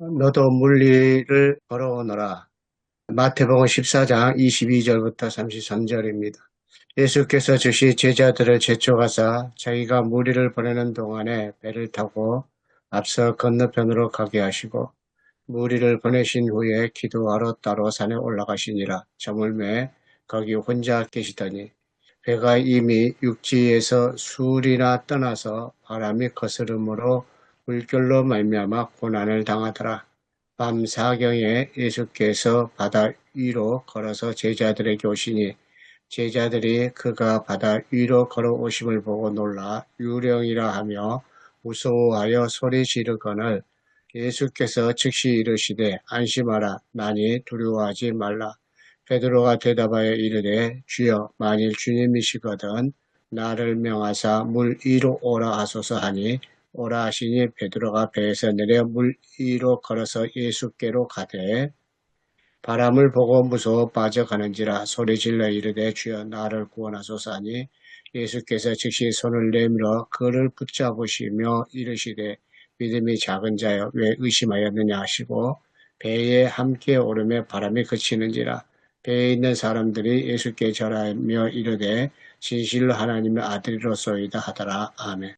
너도 물리를 걸어오너라. 마태복음 14장 22절부터 33절입니다. 예수께서 즉시 제자들을 재촉하사 자기가 무리를 보내는 동안에 배를 타고 앞서 건너편으로 가게 하시고 무리를 보내신 후에 기도하러 따로 산에 올라가시니라. 저물매 거기 혼자 계시더니 배가 이미 육지에서 술이나 떠나서 바람이 거스름으로 물결로 말미암아 고난을 당하더라. 밤 사경에 예수께서 바다 위로 걸어서 제자들에게 오시니 제자들이 그가 바다 위로 걸어오심을 보고 놀라 유령이라 하며 무서워하여 소리 지르거늘 예수께서 즉시 이르시되 안심하라 나니 두려워하지 말라. 베드로가 대답하여 이르되 주여 만일 주님이시거든 나를 명하사 물 위로 오라 하소서 하니 오라 하시니 베드로가 배에서 내려 물 위로 걸어서 예수께로 가되 바람을 보고 무서워 빠져가는지라 소리질러 이르되 주여 나를 구원하소서 하니 예수께서 즉시 손을 내밀어 그를 붙잡으시며 이르시되 믿음이 작은 자여 왜 의심하였느냐 하시고 배에 함께 오르며 바람이 그치는지라. 배에 있는 사람들이 예수께 절하며 이르되 진실로 하나님의 아들이로소이다 하더라. 아멘.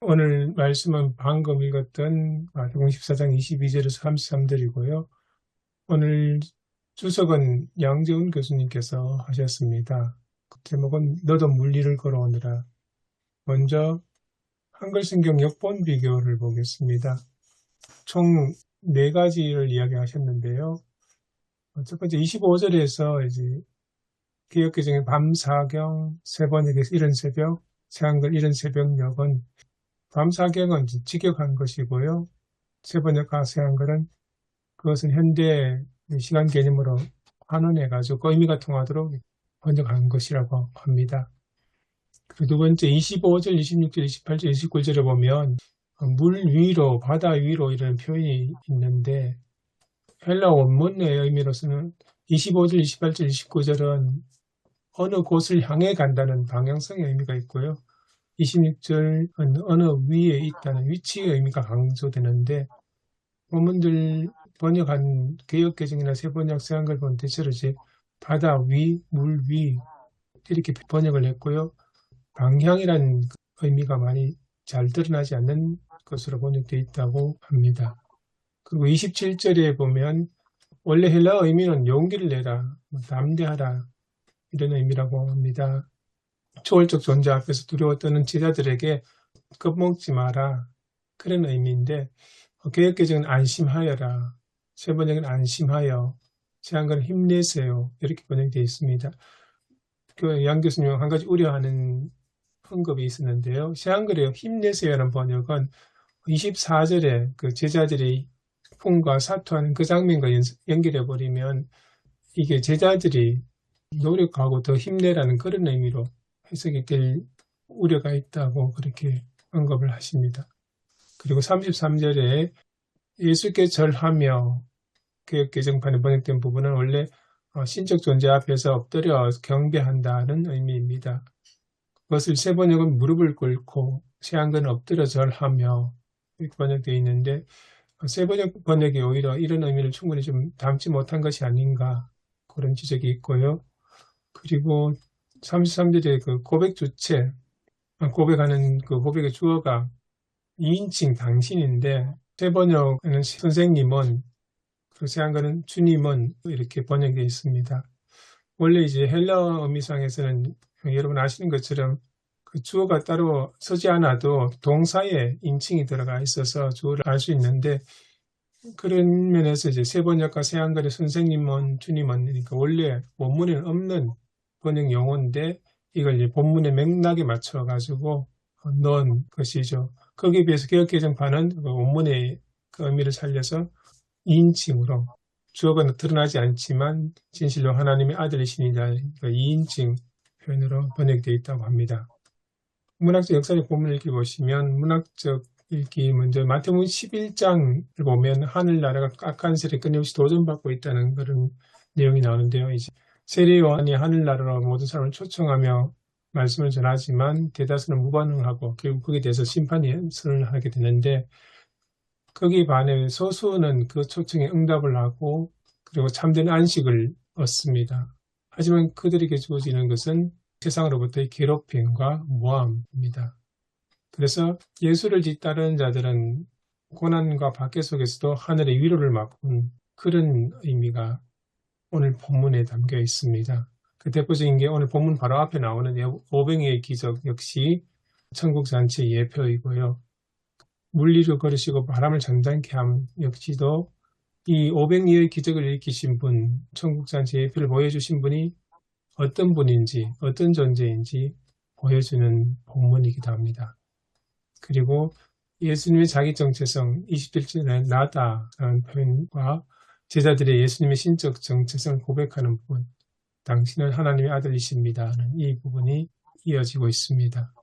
오늘 말씀은 방금 읽었던 마태복음 14장 22절에서 33절이고요. 오늘 주석은 양재훈 교수님께서 하셨습니다. 그 제목은 너도 물리를 걸어오느라. 먼저 한글 성경 역본 비교를 보겠습니다. 총 4가지를 이야기하셨는데요. 첫 번째 25절에서 이제 개역개정의 밤사경, 세번역에서 이른 새벽, 새한글 이른 새벽녘은 밤사경은 직역한 것이고요. 세번역과 새한글은 그것은 현대 시간 개념으로 환원해가지고 의미가 통하도록 번역한 것이라고 합니다. 그리고 두 번째 25절, 26절, 28절, 29절에 보면 물 위로, 바다 위로 이런 표현이 있는데 헬라 원문의 의미로서는 25절, 28절, 29절은 어느 곳을 향해 간다는 방향성의 의미가 있고요. 26절은 어느 위에 있다는 위치의 의미가 강조되는데 원문들 번역한 개역개정이나 세번역 새한글 보면 대체로 이제 바다 위, 물 위 이렇게 번역을 했고요. 방향이라는 의미가 많이 잘 드러나지 않는 것으로 번역되어 있다고 합니다. 그리고 27절에 보면 원래 헬라어 의미는 용기를 내라, 담대하라 이런 의미라고 합니다. 초월적 존재 앞에서 두려워 떠는 제자들에게 겁먹지 마라 그런 의미인데 개역개정은 안심하여라, 세번역은 안심하여, 새한글은 힘내세요 이렇게 번역되어 있습니다. 그 양 교수님 한 가지 우려하는 언급이 있었는데요. 새한글의 힘내세요라는 번역은 24절에 그 제자들이 풍과 사투하는 그 장면과 연결해버리면 이게 제자들이 노력하고 더 힘내라는 그런 의미로 해석이 될 우려가 있다고 그렇게 언급을 하십니다. 그리고 33절에 예수께 절하며 개역개정판에 번역된 부분은 원래 신적 존재 앞에서 엎드려 경배한다는 의미입니다. 그것을 세번역은 무릎을 꿇고 새한글은 엎드려 절하며 이렇게 번역되어 있는데 세번역 번역이 오히려 이런 의미를 충분히 좀 담지 못한 것이 아닌가 그런 지적이 있고요. 그리고 33절의 그 고백 주체, 고백하는 그 고백의 주어가 2인칭 당신인데 세번역에는 선생님은, 그 새한글은 주님은 이렇게 번역되어 있습니다. 원래 이제 헬라 어미상에서는 여러분 아시는 것처럼 그 주어가 따로 서지 않아도 동사에 인칭이 들어가 있어서 주어를 알 수 있는데 그런 면에서 이제 세번역과 새한글의 선생님은 주님은 그러니까 원래 원문에는 없는 번역 용어인데 이걸 이제 본문의 맥락에 맞춰 가지고 넣은 것이죠. 거기에 비해서 개역개정판은 그 원문의 그 의미를 살려서 2인칭으로 주어가 드러나지 않지만 진실로 하나님의 아들이시니라 2인칭 표현으로 번역되어 있다고 합니다. 문학적 역사적 본문을 읽어보시면 문학적 읽기 먼저 마태복음 11장을 보면 하늘나라가 악한 세력에 끊임없이 도전받고 있다는 그런 내용이 나오는데요. 이제 세례요한이 하늘나라로 모든 사람을 초청하며 말씀을 전하지만 대다수는 무반응하고 결국 거기에 대해서 심판 예언을 하게 되는데, 거기에 반해 소수는 그 초청에 응답을 하고 그리고 참된 안식을 얻습니다. 하지만 그들에게 주어지는 것은 세상으로부터의 괴롭힘과 모함입니다. 그래서 예수를 뒤따르는 자들은 고난과 박해 속에서도 하늘의 위로를 맛본 그런 의미가 오늘 본문에 담겨 있습니다. 그 대표적인 게 오늘 본문 바로 앞에 나오는 오병이의 기적 역시 천국 잔치의 예표이고요. 물리를 걸으시고 바람을 잠잠케 함 역시도 이 오병이의 기적을 일으키신 분, 천국 잔치의 예표를 보여주신 분이 어떤 분인지, 어떤 존재인지 보여주는 본문이기도 합니다. 그리고 예수님의 자기 정체성, 27절에 나다라는 표현과 제자들의 예수님의 신적 정체성을 고백하는 부분, 당신은 하나님의 아들이십니다는 이 부분이 이어지고 있습니다.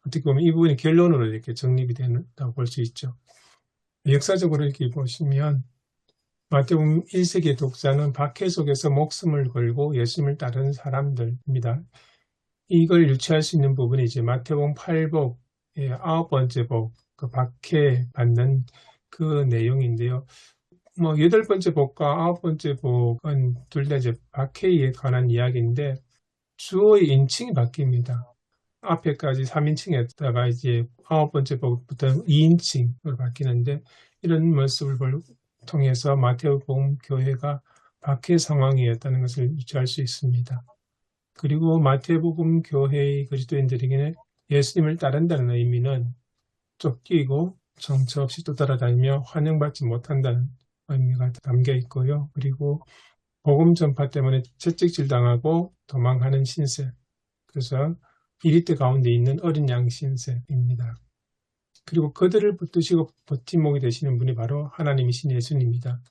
어떻게 보면 이 부분이 결론으로 이렇게 정립이 된다고 볼 수 있죠. 역사적으로 이렇게 보시면 마태복음 1세기의 독자는 박해 속에서 목숨을 걸고 예수님을 따르는 사람들입니다. 이걸 유추할 수 있는 부분이 이제 마태복음 8복의 9번째 복, 그 박해 받는 그 내용인데요. 8번째 복과 9번째 복은 둘 다 이제 박해에 관한 이야기인데 주어의 인칭이 바뀝니다. 앞에까지 3인칭이었다가 이제 9번째 복부터 2인칭으로 바뀌는데, 이런 모습을 통해서 마태복음 교회가 박해 상황이었다는 것을 유추할 수 있습니다. 그리고 마태복음 교회의 그리스도인들에게는 예수님을 따른다는 의미는 쫓기고 정처 없이 또 따라다니며 환영받지 못한다는 의미가 담겨 있고요. 그리고 복음 전파 때문에 채찍질 당하고 도망하는 신세, 그래서 이리떼 가운데 있는 어린 양 신세입니다. 그리고 그들을 붙드시고 버팀목이 되시는 분이 바로 하나님이신 예수님입니다.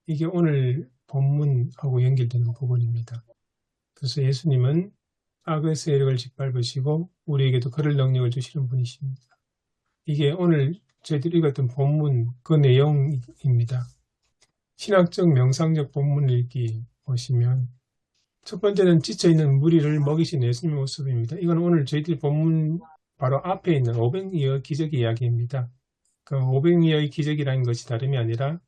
이게 오늘 본문하고 연결되는 부분입니다. 그래서 예수님은 악의 세력을 짓밟으시고 우리에게도 그럴 능력을 주시는 분이십니다. 이게 오늘 저희들이 읽었던 본문 그 내용입니다. 신학적 명상적 본문 읽기 보시면 첫 번째는 지쳐있는 무리를 먹이신 예수님의 모습입니다. 이건 오늘 저희들 본문 바로 앞에 있는 오병이어 기적 이야기입니다. 그 오병이어의 기적이라는 것이 다름이 아니라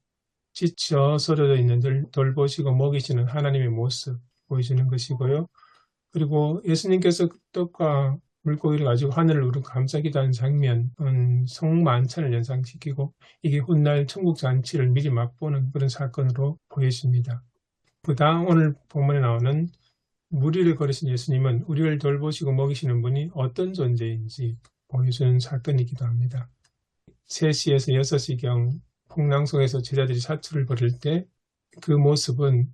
지쳐 쓰러져 있는 들 돌보시고 먹이시는 하나님의 모습 보여주는 것이고요. 그리고 예수님께서 떡과 물고기를 가지고 하늘을 우르고 감싸기도 하는 장면은 성만찬을 연상시키고 이게 훗날 천국 잔치를 미리 맛보는 그런 사건으로 보여집니다. 그 다음 오늘 본문에 나오는 무리를 걸으신 예수님은 우리를 돌보시고 먹이시는 분이 어떤 존재인지 보여주는 사건이기도 합니다. 3시에서 6시경 풍랑 속에서 제자들이 사투를 벌일 때 그 모습은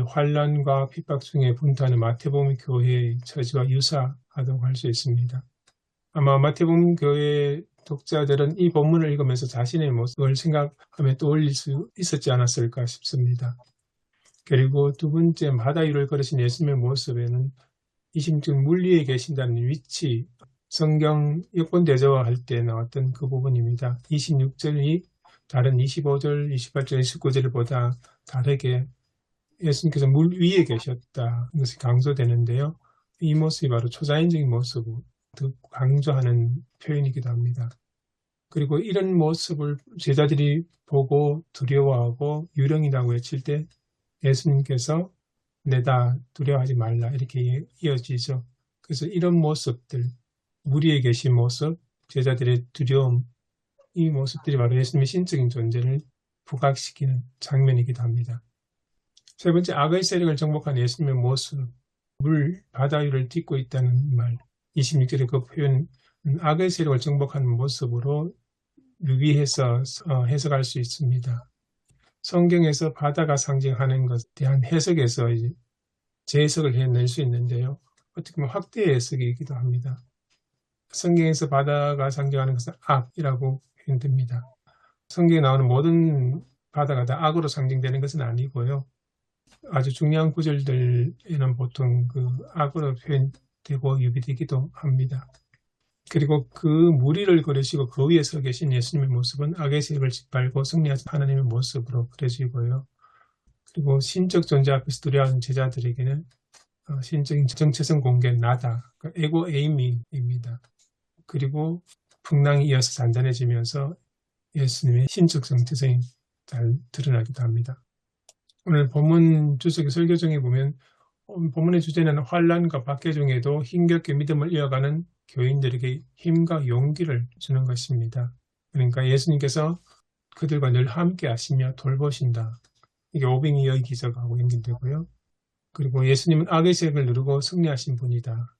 환란과 핍박 중에 분투하는 마태복음 교회의 처지와 유사하다고 할 수 있습니다. 아마 마태복음 교회 독자들은 이 본문을 읽으면서 자신의 모습을 생각하며 떠올릴 수 있었지 않았을까 싶습니다. 그리고 두 번째, 바다 위를 걸으신 예수님의 모습에는 26절 물 위에 계신다는 위치, 성경 여권대조할 때 나왔던 그 부분입니다. 26절이 다른 25절, 28절, 29절보다 다르게 예수님께서 물 위에 계셨다, 이것이 강조되는데요. 이 모습이 바로 초자연적인 모습을 더 강조하는 표현이기도 합니다. 그리고 이런 모습을 제자들이 보고 두려워하고 유령이라고 외칠 때 예수님께서 내다 두려워하지 말라 이렇게 이어지죠. 그래서 이런 모습들, 물 위에 계신 모습, 제자들의 두려움, 이 모습들이 바로 예수님의 신적인 존재를 부각시키는 장면이기도 합니다. 세 번째, 악의 세력을 정복한 예수님의 모습, 바다 위를 딛고 있다는 말, 26절의 그 표현, 악의 세력을 정복하는 모습으로 유비해서 해석할 수 있습니다. 성경에서 바다가 상징하는 것에 대한 해석에서 이제 재해석을 해낼 수 있는데요. 어떻게 보면 확대 해석이기도 합니다. 성경에서 바다가 상징하는 것은 악이라고 표현됩니다. 성경에 나오는 모든 바다가 다 악으로 상징되는 것은 아니고요. 아주 중요한 구절들에는 보통 그 악으로 표현되고 유비되기도 합니다. 그리고 그 무리를 걸으시고 그 위에 서 계신 예수님의 모습은 악의 세력을 짓밟고 승리하신 하나님의 모습으로 그려지고요. 그리고 신적 존재 앞에서 두려워하는 제자들에게는 신적인 정체성 공개 나다. 에고 에이밍입니다. 그리고 풍랑이 이어서 잔잔해지면서 예수님의 신적 정체성이 잘 드러나기도 합니다. 오늘 본문 주석의 설교 중에 보면 본문의 주제는 환란과 박해 중에도 힘겹게 믿음을 이어가는 교인들에게 힘과 용기를 주는 것입니다. 그러니까 예수님께서 그들과 늘 함께 하시며 돌보신다. 이게 오병이어의 기적하고 연결되고요. 그리고 예수님은 악의 세력을 누르고 승리하신 분이다.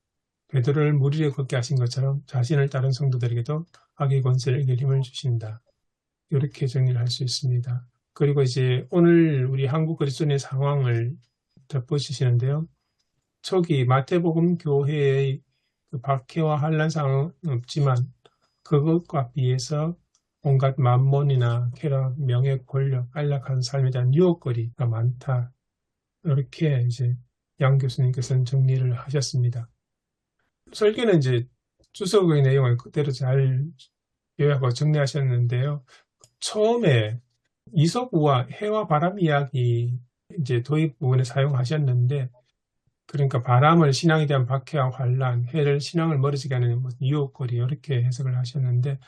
베드로를 물 위에 걷게 하신 것처럼 자신을 따른 성도들에게도 악의 권세를 이길 힘을 주신다. 이렇게 정리를 할 수 있습니다. 그리고 이제 오늘 우리 한국 그리스도인의 상황을 덧붙이시는데요. 초기 마태복음 교회의 그 박해와 환란 상황은 없지만 그것과 비해서 온갖 만몬이나 쾌락, 명예, 권력, 안락한 삶에 대한 유혹거리가 많다. 이렇게 이제 양 교수님께서는 정리를 하셨습니다. 설교는 이제 주석의 내용을 그대로 잘 요약하고 정리하셨는데요. 처음에 이솝우와 해와 바람 이야기 이제 도입 부분에 사용하셨는데, 그러니까 바람을 신앙에 대한 박해와 환란, 해를 신앙을 멀어지게 하는 유혹거리 이렇게 해석을 하셨는데,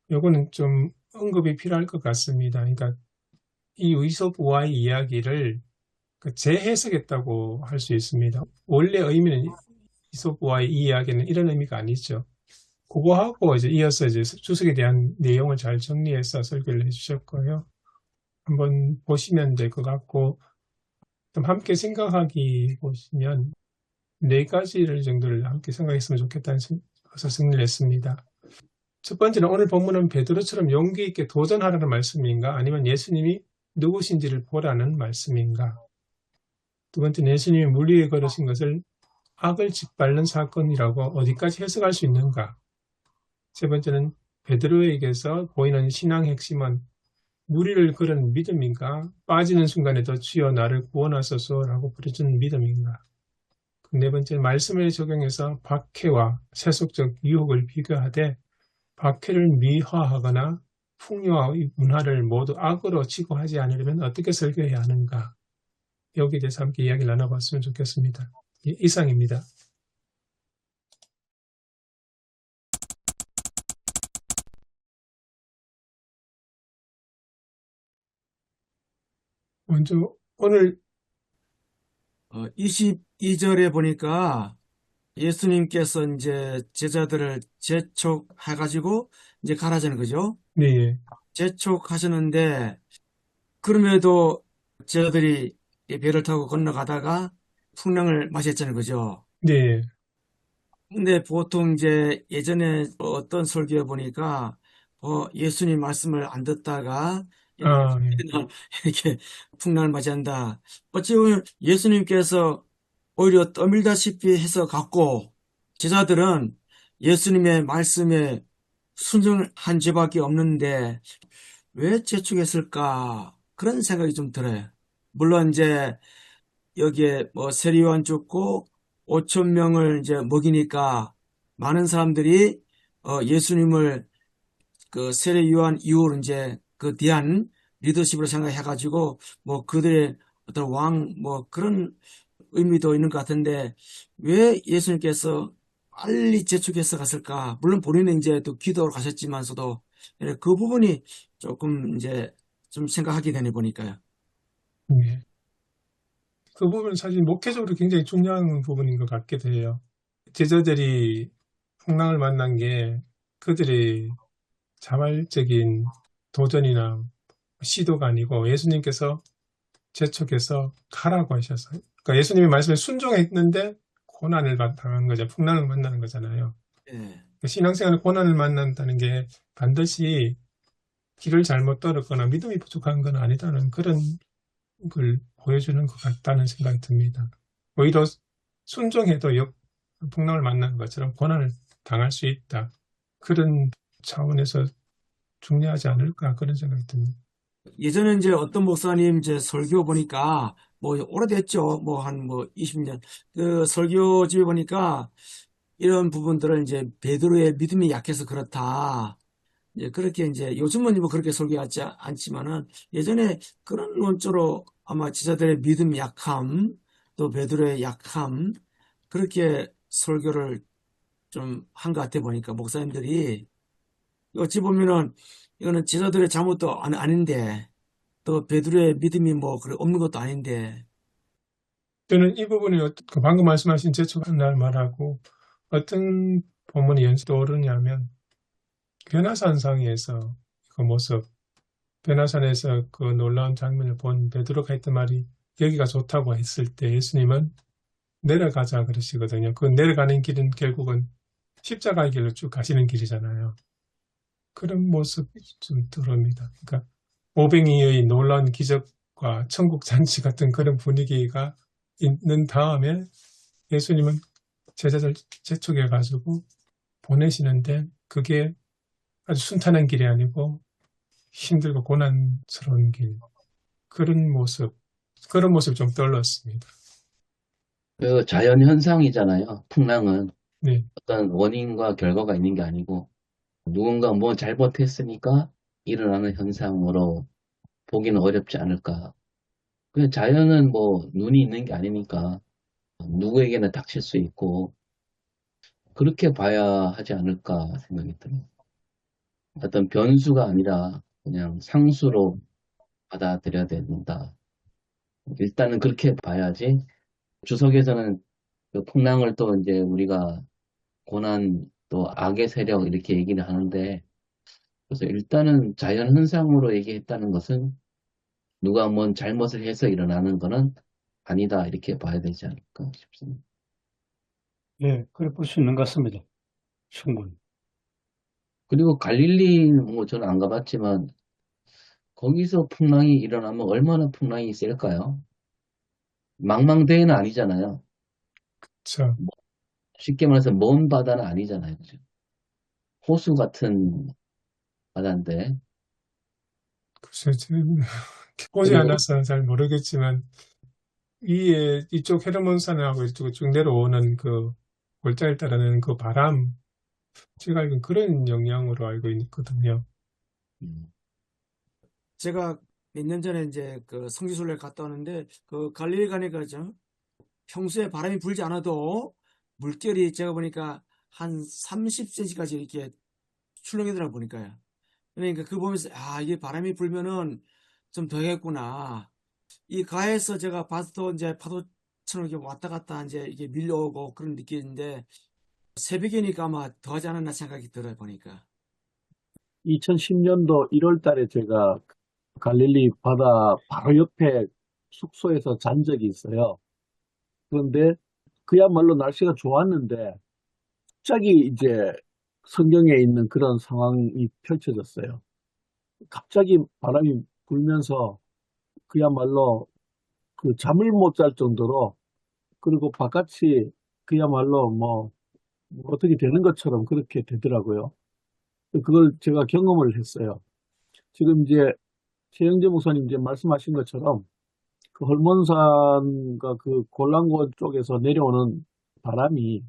요거는 좀 언급이 필요할 것 같습니다. 그러니까 이 이솝우와의 이야기를 재해석했다고 할 수 있습니다. 원래 의미는 이솝우와의 이 이야기는 이런 의미가 아니죠. 그거하고 이제 이어서 이제 주석에 대한 내용을 잘 정리해서 설교를 해주셨고요. 한번 보시면 될 것 같고, 좀 함께 생각하기 보시면 네 가지를 정도를 함께 생각했으면 좋겠다는 것을 정리를 했습니다. 첫 번째는 오늘 본문은 베드로처럼 용기 있게 도전하라는 말씀인가, 아니면 예수님이 누구신지를 보라는 말씀인가. 두 번째는 예수님이 물 위에 걸으신 것을 악을 짓밟는 사건이라고 어디까지 해석할 수 있는가. 세 번째는 베드로에게서 보이는 신앙 핵심은 물 위를 걸은 믿음인가, 빠지는 순간에도 주여 나를 구원하소서라고 부르짖는 믿음인가. 네 번째, 말씀을 적용해서 박해와 세속적 유혹을 비교하되 박해를 미화하거나 풍요와 문화를 모두 악으로 치고하지 않으려면 어떻게 설교해야 하는가. 여기에 대해서 함께 이야기를 나눠봤으면 좋겠습니다. 이상입니다. 먼저 오늘 22절에 보니까 예수님께서 이제 제자들을 재촉해가지고 이제 가라자는 거죠. 네, 재촉하셨는데, 그럼에도 제자들이 배를 타고 건너가다가 풍랑을 맞이했자는 거죠. 네, 근데 보통 이제 예전에 어떤 설교에 보니까 예수님 말씀을 안 듣다가 예. 이렇게 풍랑을 맞이한다. 어찌 보면 예수님께서 오히려 떠밀다시피 해서 갔고, 제자들은 예수님의 말씀에 순종한 죄밖에 없는데 왜 재촉했을까? 그런 생각이 좀 들어요. 물론 이제 여기에 뭐 세리요한 죽고 5천 명을 이제 먹이니까 많은 사람들이 예수님을 그 세례요한 이후로 이제 그 뒤한 리더십으로 생각해가지고 뭐 그들의 어떤 왕 뭐 그런 의미도 있는 것 같은데, 왜 예수님께서 빨리 재촉해서 갔을까? 물론 본인은 이제 또 기도로 가셨지만서도 그 부분이 조금 이제 좀 생각하게 되네 보니까요. 네. 그 부분은 사실 목회적으로 굉장히 중요한 부분인 것 같기도 해요. 제자들이 풍랑을 만난 게 그들의 자발적인 도전이나 시도가 아니고 예수님께서 재촉해서 가라고 하셔서, 그러니까 예수님의 말씀에 순종했는데 고난을 당한 거죠. 풍랑을 만나는 거잖아요. 예. 신앙생활에 고난을 만난다는 게 반드시 길을 잘못 떨었거나 믿음이 부족한 건 아니다는 그런 걸 보여주는 것 같다는 생각이 듭니다. 오히려 순종해도 풍랑을 만나는 것처럼 고난을 당할 수 있다. 그런 차원에서 중요하지 않을까 그런 생각이 듭니다. 예전에 이제 어떤 목사님 이제 설교 보니까 뭐 오래됐죠. 뭐 한 뭐 20년. 그 설교집에 보니까 이런 부분들을 이제 베드로의 믿음이 약해서 그렇다. 이제 그렇게 이제 요즘은 뭐 그렇게 설교하지 않지만은 예전에 그런 논조로 아마 지자들의 믿음 약함, 또 베드로의 약함, 그렇게 설교를 좀 한 것 같아 보니까 목사님들이 어찌 보면은 이거는 제자들의 잘못도 아닌데 또 베드로의 믿음이 뭐 그래 없는 것도 아닌데 저는 이 부분이 그 방금 말씀하신 재촉한다는 말하고 어떤 본문이 연시 떠오르냐면 변화산상에서 그 모습, 변화산에서 그 놀라운 장면을 본 베드로가 했던 말이 여기가 좋다고 했을 때 예수님은 내려가자 그러시거든요. 그 내려가는 길은 결국은 십자가의 길로 쭉 가시는 길이잖아요. 그런 모습이 좀 들어옵니다. 그러니까 오병이의 놀라운 기적과 천국 잔치 같은 그런 분위기가 있는 다음에 예수님은 제자들 재촉해 가지고 보내시는데 그게 아주 순탄한 길이 아니고 힘들고 고난스러운 길 그런 모습이 좀 떠올랐습니다. 그 자연 현상이잖아요. 풍랑은 네, 어떤 원인과 결과가 있는 게 아니고 누군가 뭐 잘못했으니까 일어나는 현상으로 보기는 어렵지 않을까. 그 자연은 뭐 눈이 있는 게 아니니까 누구에게나 닥칠 수 있고 그렇게 봐야 하지 않을까 생각이 들어요. 어떤 변수가 아니라 그냥 상수로 받아들여야 된다. 일단은 그렇게 봐야지. 주석에서는 그 풍랑을 또 이제 우리가 고난 또 악의 세력 이렇게 얘기를 하는데 그래서 일단은 자연 현상으로 얘기했다는 것은 누가 뭔 잘못을 해서 일어나는 거는 아니다 이렇게 봐야 되지 않을까 싶습니다. 예, 그래 볼 수 있는 것 같습니다. 충분히. 그리고 갈릴리 뭐 저는 안 가봤지만 거기서 풍랑이 일어나면 얼마나 풍랑이 셀까요? 망망대해는 아니잖아요. 저 쉽게 말해서 먼 바다는 아니잖아요. 그죠? 호수 같은 바다인데 글쎄 지금 보지 그리고 않아서 잘 모르겠지만 위에 이쪽 헤르몬산하고 이쪽 쭉 내려오는 그 골짜기를 따르는 그 바람 제가 알기로는 그런 영향으로 알고 있거든요. 음, 제가 몇 년 전에 이제 그 성지순례 갔다 왔는데 그 갈릴리 가니까 좀 평소에 바람이 불지 않아도 물결이 제가 보니까 한 30cm까지 이렇게 출렁이더라 보니까요. 그러니까 그 보면서 아 이게 바람이 불면은 좀 더겠구나. 이 가에서 제가 봐도 이제 파도처럼 이렇게 왔다 갔다 이제 이게 밀려오고 그런 느낌인데 새벽이니까 아마 더하지 않았나 생각이 들어요 보니까. 2010년도 1월 달에 제가 갈릴리 바다 바로 옆에 숙소에서 잔 적이 있어요. 그런데 그야말로 날씨가 좋았는데 갑자기 이제 성경에 있는 그런 상황이 펼쳐졌어요. 갑자기 바람이 불면서 그야말로 그 잠을 못 잘 정도로 그리고 바깥이 그야말로 뭐 어떻게 되는 것처럼 그렇게 되더라고요. 그걸 제가 경험을 했어요. 지금 이제 최영재 목사님 이제 말씀하신 것처럼 그 헐몬산과 그 골란고 쪽에서 내려오는 바람이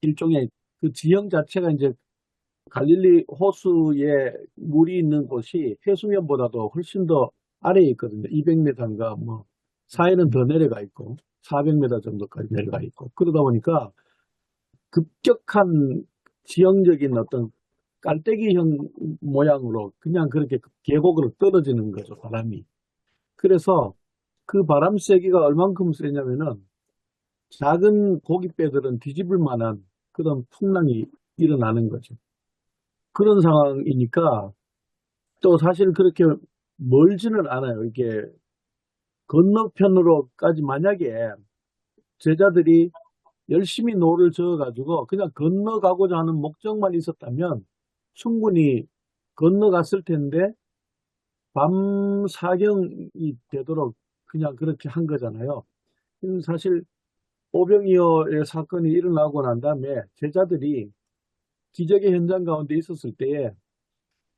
일종의 그 지형 자체가 이제 갈릴리 호수에 물이 있는 곳이 해수면보다도 훨씬 더 아래에 있거든요. 200m인가 뭐 사이는 더 내려가 있고 400m 정도까지 내려가 있고 그러다 보니까 급격한 지형적인 어떤 깔때기형 모양으로 그냥 그렇게 계곡으로 떨어지는 거죠, 바람이. 그래서 그 바람 세기가 얼만큼 세냐면은 작은 고깃배들은 뒤집을 만한 그런 풍랑이 일어나는 거죠. 그런 상황이니까 또 사실 그렇게 멀지는 않아요. 이게 건너편으로까지 만약에 제자들이 열심히 노를 저어가지고 그냥 건너가고자 하는 목적만 있었다면 충분히 건너갔을 텐데 밤 사경이 되도록 그냥 그렇게 한 거잖아요. 사실 오병이어의 사건이 일어나고 난 다음에 제자들이 기적의 현장 가운데 있었을 때에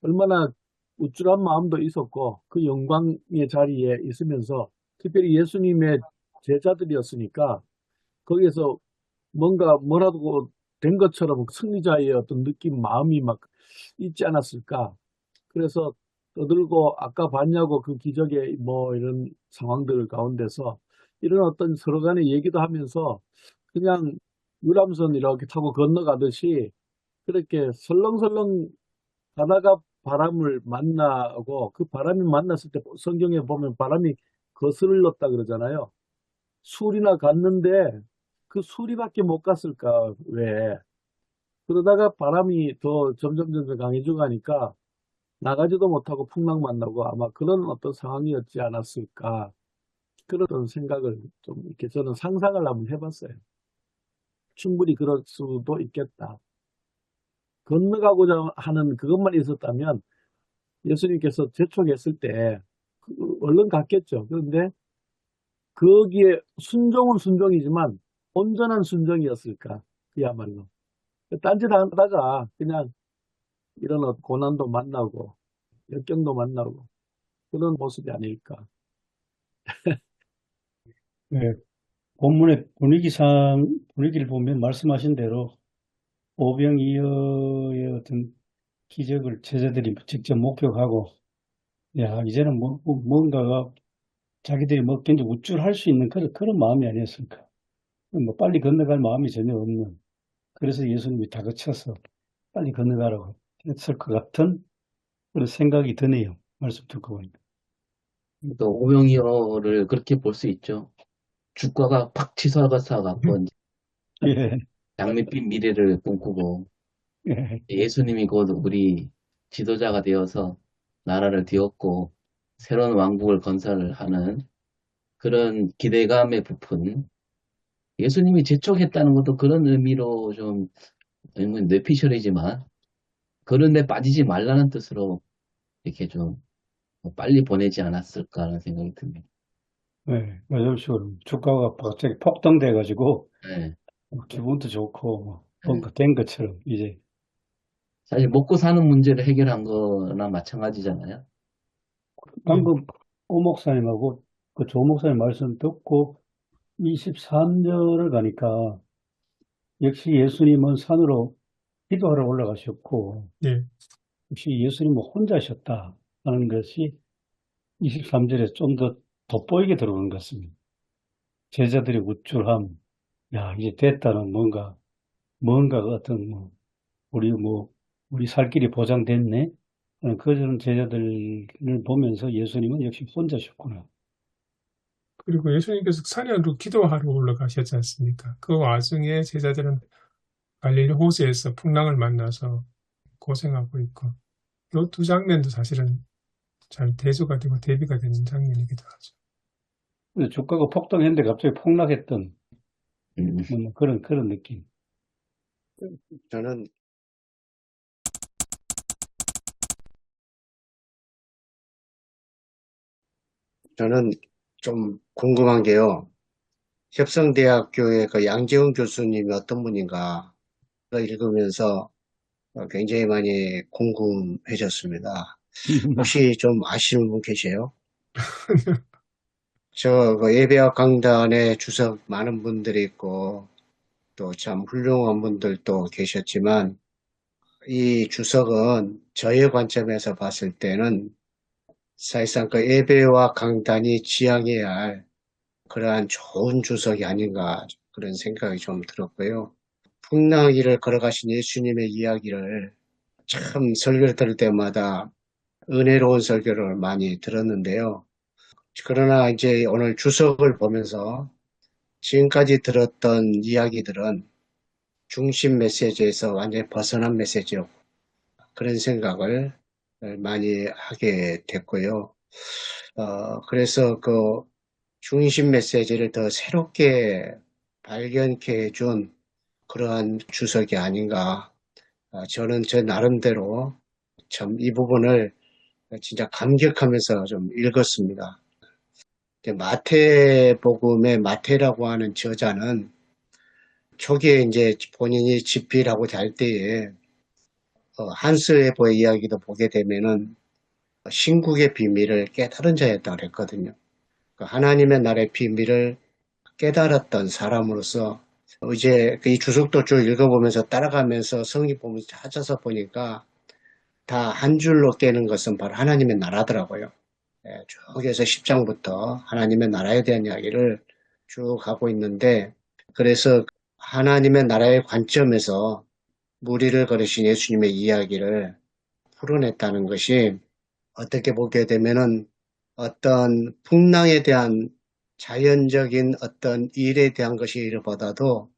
얼마나 우쭐한 마음도 있었고 그 영광의 자리에 있으면서 특별히 예수님의 제자들이었으니까 거기에서 뭔가 뭐라도 된 것처럼 승리자의 어떤 느낌, 마음이 막 있지 않았을까. 그래서 떠들고 아까 봤냐고 그 기적의 뭐 이런 상황들 가운데서 이런 어떤 서로 간의 얘기도 하면서 그냥 유람선 이렇게 타고 건너가듯이 그렇게 설렁설렁 가다가 바람을 만나고 그 바람이 만났을 때 성경에 보면 바람이 거슬렀다 그러잖아요. 수리나 갔는데 그 수리밖에 못 갔을까 왜? 그러다가 바람이 더 점점 강해져 가니까 나가지도 못하고 풍랑 만나고 아마 그런 어떤 상황이었지 않았을까 그런 생각을 좀 이렇게 저는 상상을 한번 해봤어요. 충분히 그럴 수도 있겠다. 건너가고자 하는 그것만 있었다면 예수님께서 재촉했을 때 얼른 갔겠죠. 그런데 거기에 순종은 순종이지만 온전한 순종이었을까? 그야말로. 딴짓 하다가 그냥 이런 고난도 만나고 역경도 만나고 그런 모습이 아닐까. 네, 본문의 분위기를 보면 말씀하신 대로 오병이어의 어떤 기적을 제자들이 직접 목격하고, 야, 이제는 뭔가가 자기들이 뭐 굉장히 우쭐할 수 있는 그런 마음이 아니었을까. 뭐 빨리 건너갈 마음이 전혀 없는. 그래서 예수님이 다그쳐서 빨리 건너가라고 했을 것 같은 그런 생각이 드네요. 말씀 듣고 보니까. 또 오병이어를 그렇게 볼 수 있죠. 주가가 팍 치솟아서 갖고 이제 예, 장밋빛 미래를 꿈꾸고 예, 예수님이 곧 우리 지도자가 되어서 나라를 뒤엎고 새로운 왕국을 건설하는 그런 기대감에 부푼 예수님이 재촉했다는 것도 그런 의미로 좀 뇌피셜이지만 그런 데 빠지지 말라는 뜻으로 이렇게 좀 빨리 보내지 않았을까라는 생각이 듭니다. 예, 요즘 식으로 주가가 갑자기 폭등돼가지고 네. 기분도 좋고 뭔가 된 것처럼 이제 사실 먹고 사는 문제를 해결한 거나 마찬가지잖아요. 방금 오 목사님하고 그 조 목사님 말씀 듣고 23절을 가니까 역시 예수님은 산으로 기도하러 올라가셨고 예. 역시 예수님은 혼자셨다 하는 것이 23절에 좀 더 돋보이게 들어오는 것 같습니다. 제자들의 우쭐함, 야 이제 됐다는 뭔가가 어떤 우리 살 길이 보장됐네. 그런 제자들을 보면서 예수님은 역시 혼자셨구나. 그리고 예수님께서 산으로 기도하러 올라가셨지 않습니까? 그 와중에 제자들은 갈릴리 호수에서 풍랑을 만나서 고생하고 있고, 이 두 장면도 사실은 잘 대조가 되고 대비가 되는 장면이기도 하죠. 근데 주가가 폭등했는데 갑자기 폭락했던 음. 그런 느낌. 저는 좀 궁금한 게요. 협성대학교의 그 양재훈 교수님이 어떤 분인가 읽으면서 굉장히 많이 궁금해졌습니다. 혹시 좀 아시는 분 계세요? 그 예배학 강단에 주석 많은 분들이 있고 또 참 훌륭한 분들도 계셨지만 이 주석은 저의 관점에서 봤을 때는 사실상 그 예배와 강단이 지향해야 할 그러한 좋은 주석이 아닌가 그런 생각이 좀 들었고요. 풍랑위를 걸어가신 예수님의 이야기를 참 설교를 들을 때마다 은혜로운 설교를 많이 들었는데요. 그러나 이제 오늘 주석을 보면서 지금까지 들었던 이야기들은 중심 메시지에서 완전히 벗어난 메시지였고 그런 생각을 많이 하게 됐고요. 그래서 그 중심 메시지를 더 새롭게 발견케 해준 그러한 주석이 아닌가. 저는 제 나름대로 참 이 부분을 진짜 감격하면서 좀 읽었습니다. 마태복음의 마태라고 하는 저자는 초기에 이제 본인이 집필하고 잘 때에 한스웨버의 이야기도 보게 되면은 신국의 비밀을 깨달은 자였다고 그랬거든요. 하나님의 나라의 비밀을 깨달았던 사람으로서 이제 이 주석도 쭉 읽어보면서 따라가면서 성경 보면서 찾아서 보니까 다 한 줄로 깨는 것은 바로 하나님의 나라더라고요. 쭉 해서 10장부터 하나님의 나라에 대한 이야기를 쭉 하고 있는데 그래서 하나님의 나라의 관점에서 무리를 걸으신 예수님의 이야기를 풀어냈다는 것이 어떻게 보게 되면은 어떤 풍랑에 대한 자연적인 어떤 일에 대한 것이보다도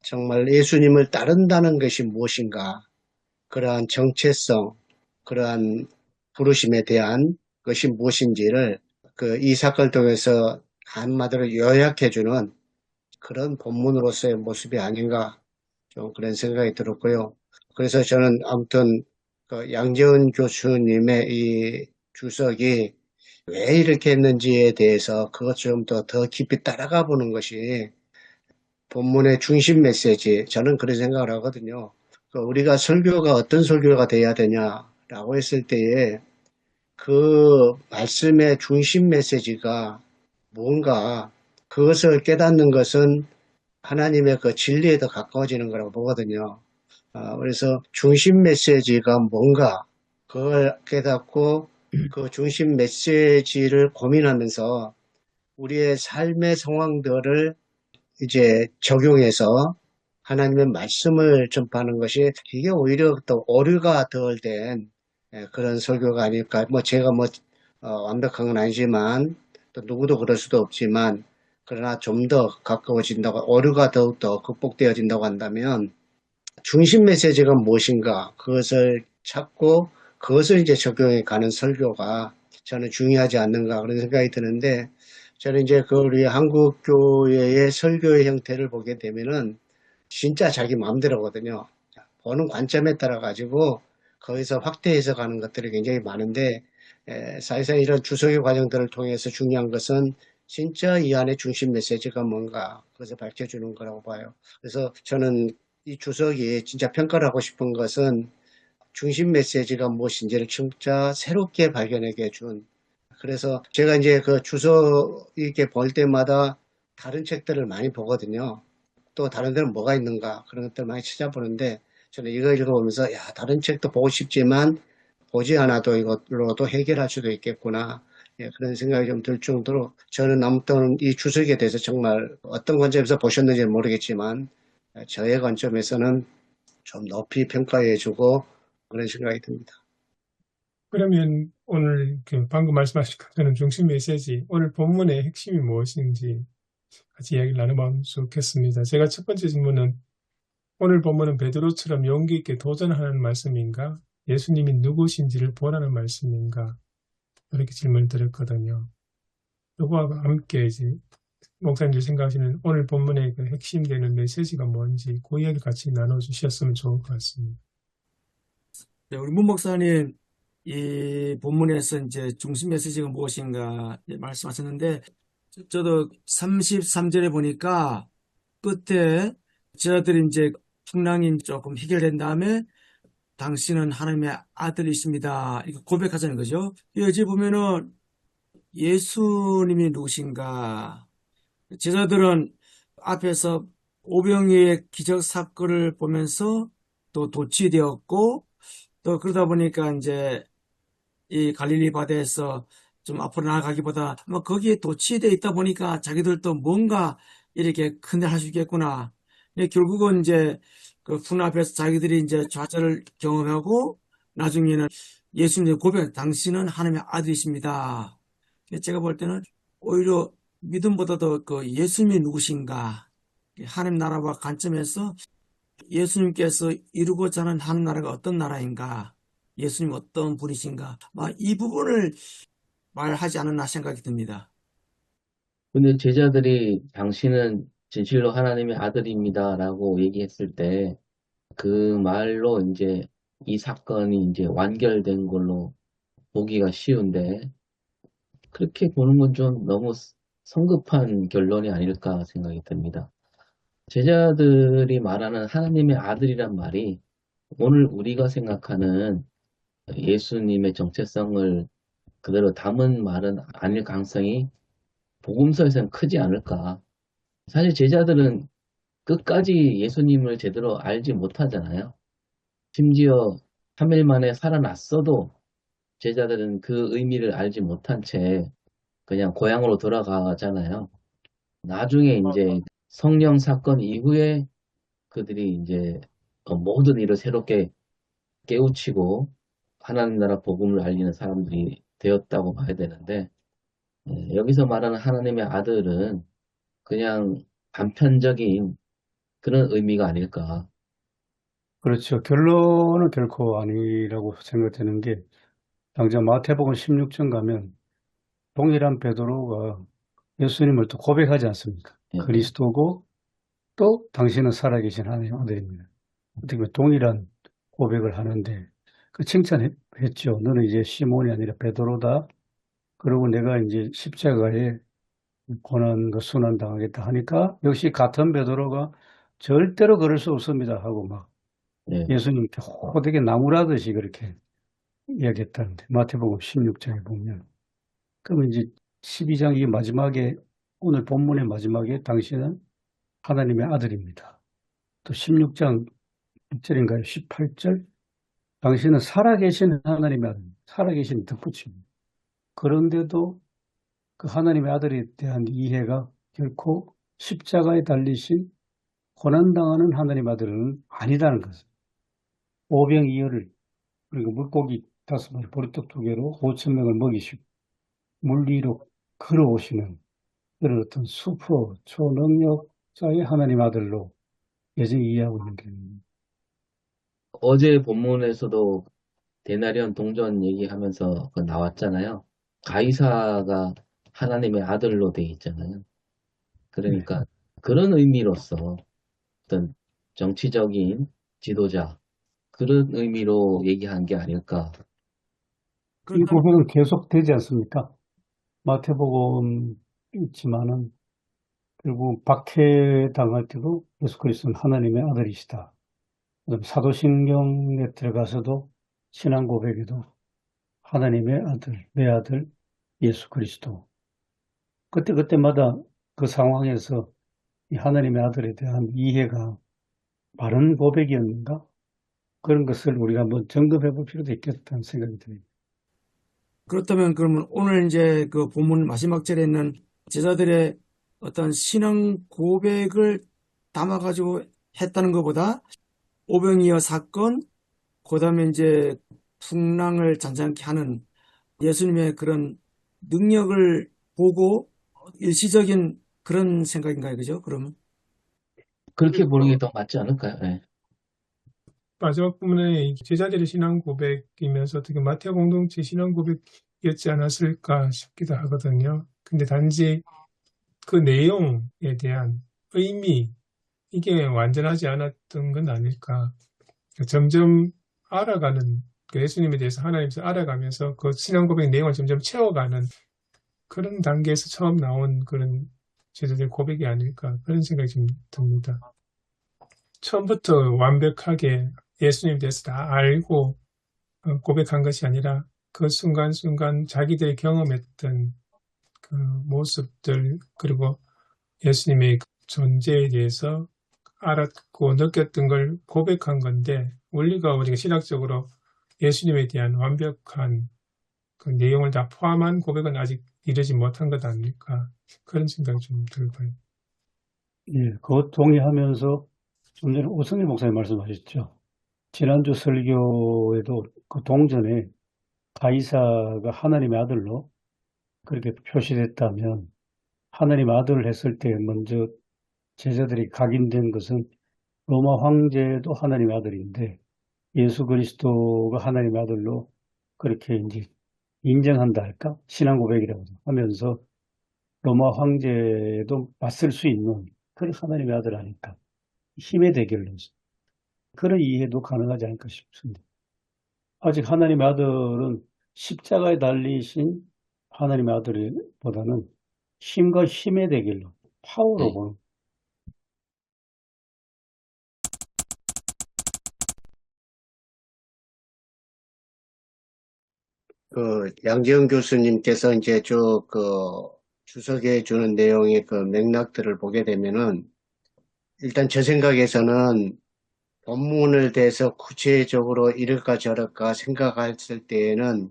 정말 예수님을 따른다는 것이 무엇인가, 그러한 정체성, 그러한 부르심에 대한 것이 무엇인지를 이 사건을 통해서 한마디로 요약해주는 그런 본문으로서의 모습이 아닌가, 좀 그런 생각이 들었고요. 그래서 저는 아무튼 양재훈 교수님의 이 주석이 왜 이렇게 했는지에 대해서 그것 좀 더 깊이 따라가 보는 것이 본문의 중심 메시지, 저는 그런 생각을 하거든요. 우리가 설교가 어떤 설교가 돼야 되냐라고 했을 때에 그 말씀의 중심 메시지가 뭔가, 그것을 깨닫는 것은 하나님의 그 진리에 더 가까워지는 거라고 보거든요. 그래서 중심 메시지가 뭔가, 그걸 깨닫고 그 중심 메시지를 고민하면서 우리의 삶의 상황들을 이제 적용해서 하나님의 말씀을 전파하는 것이, 이게 오히려 또 오류가 덜 된 그런 설교가 아닐까. 뭐 제가 완벽한 건 아니지만 또 누구도 그럴 수도 없지만, 그러나 좀 더 가까워진다고, 오류가 더욱더 극복되어진다고 한다면 중심 메시지가 무엇인가, 그것을 찾고 그것을 이제 적용해 가는 설교가 저는 중요하지 않는가, 그런 생각이 드는데, 저는 이제 우리 한국 교회의 설교의 형태를 보게 되면은 진짜 자기 마음대로거든요. 보는 관점에 따라 가지고 거기서 확대해서 가는 것들이 굉장히 많은데, 사실상 이런 주석의 과정들을 통해서 중요한 것은 진짜 이 안에 중심 메시지가 뭔가, 그것을 밝혀주는 거라고 봐요. 그래서 저는 이 주석이 진짜 평가를 하고 싶은 것은 중심 메시지가 무엇인지를 진짜 새롭게 발견하게 해준. 그래서 제가 이제 그 주석 이렇게 볼 때마다 다른 책들을 많이 보거든요. 또 다른 데는 뭐가 있는가, 그런 것들 많이 찾아보는데, 저는 이거 읽어보면서 야, 다른 책도 보고 싶지만 보지 않아도 이것으로도 해결할 수도 있겠구나, 그런 생각이 좀 들 정도로, 저는 아무튼 이 주석에 대해서 정말 어떤 관점에서 보셨는지는 모르겠지만 저의 관점에서는 좀 높이 평가해주고 그런 생각이 듭니다. 그러면 오늘 방금 말씀하신 저는 중심 메시지, 오늘 본문의 핵심이 무엇인지 같이 이야기를 나눠보면 좋겠습니다. 제가 첫 번째 질문은, 오늘 본문은 베드로처럼 용기 있게 도전하는 말씀인가? 예수님이 누구신지를 보라는 말씀인가? 이렇게 질문을 드렸거든요. 그거와 함께 이제 목사님들 생각하시는 오늘 본문의 그 핵심되는 메시지가 뭔지 그 이야기 같이 나눠주셨으면 좋을 것 같습니다. 네, 우리 문 목사님, 이 본문에서 이제 중심 메시지가 무엇인가 말씀하셨는데, 저도 33절에 보니까 끝에 제자들이 이제 풍랑이 조금 해결된 다음에 당신은 하나님의 아들이십니다, 이거 고백하자는 거죠. 여기 보면은 예수님이 누구신가? 제자들은 앞에서 오병이의 기적 사건을 보면서 또 도취되었고, 또 그러다 보니까 이제 이 갈릴리 바다에서 좀 앞으로 나아가기보다 뭐 거기에 도취되어 있다 보니까 자기들도 뭔가 이렇게 큰일 할 수 있겠구나. 근데 결국은 이제 그 풍랑 앞에서 자기들이 이제 좌절을 경험하고 나중에는 예수님의 고백, 당신은 하나님의 아들이십니다. 제가 볼 때는 오히려 믿음보다도 그 예수님이 누구신가, 하나님 나라와 관점에서 예수님께서 이루고자 하는 하나님 나라가 어떤 나라인가, 예수님 어떤 분이신가, 이 부분을 말하지 않았나 생각이 듭니다. 근데 제자들이 당신은 진실로 하나님의 아들입니다라고 얘기했을 때 그 말로 이제 이 사건이 이제 완결된 걸로 보기가 쉬운데, 그렇게 보는 건 좀 너무 성급한 결론이 아닐까 생각이 듭니다. 제자들이 말하는 하나님의 아들이란 말이 오늘 우리가 생각하는 예수님의 정체성을 그대로 담은 말은 아닐 가능성이 복음서에서는 크지 않을까. 사실 제자들은 끝까지 예수님을 제대로 알지 못하잖아요. 심지어 3일 만에 살아났어도 제자들은 그 의미를 알지 못한 채 그냥 고향으로 돌아가잖아요. 나중에 이제 성령 사건 이후에 그들이 이제 모든 일을 새롭게 깨우치고 하나님 나라 복음을 알리는 사람들이 되었다고 봐야 되는데, 여기서 말하는 하나님의 아들은 그냥 단편적인 그런 의미가 아닐까. 그렇죠. 결론은 결코 아니라고 생각되는 게 당장 마태복음 16장 가면 동일한 베드로가 예수님을 또 고백하지 않습니까? 예, 예. 그리스도고 또 당신은 살아계신 하나님의 아들입니다. 어떻게 보면 동일한 고백을 하는데 그 칭찬했죠. 너는 이제 시몬이 아니라 베드로다. 그리고 내가 이제 십자가에 고난과 순환 당하겠다 하니까 역시 같은 베드로가 절대로 그럴 수 없습니다 하고 막 예. 예수님께 호되게 나무라듯이 그렇게 이야기했다는데 마태복음 16장에 보면 그러면 이제 12장 이 마지막에 오늘 본문의 마지막에 당신은 하나님의 아들입니다. 또 16장 6절인가요? 18절 당신은 살아계신 하나님의 아들, 살아계신 덧붙입니다. 그런데도 그 하나님의 아들에 대한 이해가 결코 십자가에 달리신 고난당하는 하나님의 아들은 아니다는 것을. 오병이어를 그리고 물고기 5마리, 보리떡 2개로 5천 명을 먹이시고 물 위로 걸어오시는 그런 어떤 슈퍼 초능력자의 하나님 아들로 여전히 이해하고 있는 게 어제 본문에서도 데나리온 동전 얘기하면서 나왔잖아요. 가이사가 하나님의 아들로 돼 있잖아요. 그러니까 그런 의미로서 어떤 정치적인 지도자, 그런 의미로 얘기한 게 아닐까. 이 그렇다면 고백은 계속되지 않습니까? 마태복음 있지만은 결국 박해당할 때도 예수 그리스도는 하나님의 아들이시다. 그다음에 사도신경에 들어가서도 신앙 고백에도 하나님의 아들, 내 아들 예수 그리스도. 그때마다 그 상황에서 이 하나님의 아들에 대한 이해가 바른 고백이었는가? 그런 것을 우리가 한번 점검해 볼 필요도 있겠다는 생각이 듭니다. 그렇다면 그러면 오늘 이제 그 본문 마지막 절에 있는 제자들의 어떤 신앙 고백을 담아가지고 했다는 것보다 오병이어 사건, 그다음에 이제 풍랑을 잔잔케 하는 예수님의 그런 능력을 보고 일시적인 그런 생각인가요? 그죠? 그러면 그렇게 보는 게 더 맞지 않을까요? 예. 마지막 부분에 이 제자들의 신앙 고백이면서 어떻게 마태 공동체 신앙 고백이었지 않았을까 싶기도 하거든요. 근데 단지 그 내용에 대한 의미, 이게 완전하지 않았던 건 아닐까. 점점 알아가는, 그 예수님에 대해서 하나님께서 알아가면서 그 신앙 고백 내용을 점점 채워가는 그런 단계에서 처음 나온 그런 제자들의 고백이 아닐까. 그런 생각이 좀 듭니다. 처음부터 완벽하게 예수님에 대해서 다 알고 고백한 것이 아니라 그 순간순간 자기들이 경험했던 그 모습들, 그리고 예수님의 존재에 대해서 알았고 느꼈던 걸 고백한 건데, 우리가 신학적으로 예수님에 대한 완벽한 그 내용을 다 포함한 고백은 아직 이르지 못한 것 아닐까. 그런 생각이 좀 들고요. 예, 그것 동의하면서 좀 전에 오성일 목사님 말씀하셨죠. 지난주 설교에도 그 동전에 가이사가 하나님의 아들로 그렇게 표시됐다면 하나님의 아들을 했을 때 먼저 제자들이 각인된 것은 로마 황제도 하나님의 아들인데 예수 그리스도가 하나님의 아들로 그렇게 이제 인정한다 할까? 신앙 고백이라고 하면서 로마 황제도 맞설 수 있는 그런 하나님의 아들 아닐까? 힘의 대결로서 그런 이해도 가능하지 않을까 싶습니다. 아직 하나님의 아들은 십자가에 달리신 하나님의 아들보다는 힘과 힘의 대결로 파워로 네. 보는. 양지영 교수님께서 이제 쭉 주석해 주는 내용의 그 맥락들을 보게 되면은 일단 제 생각에서는 본문을 대해서 구체적으로 이럴까 저럴까 생각했을 때에는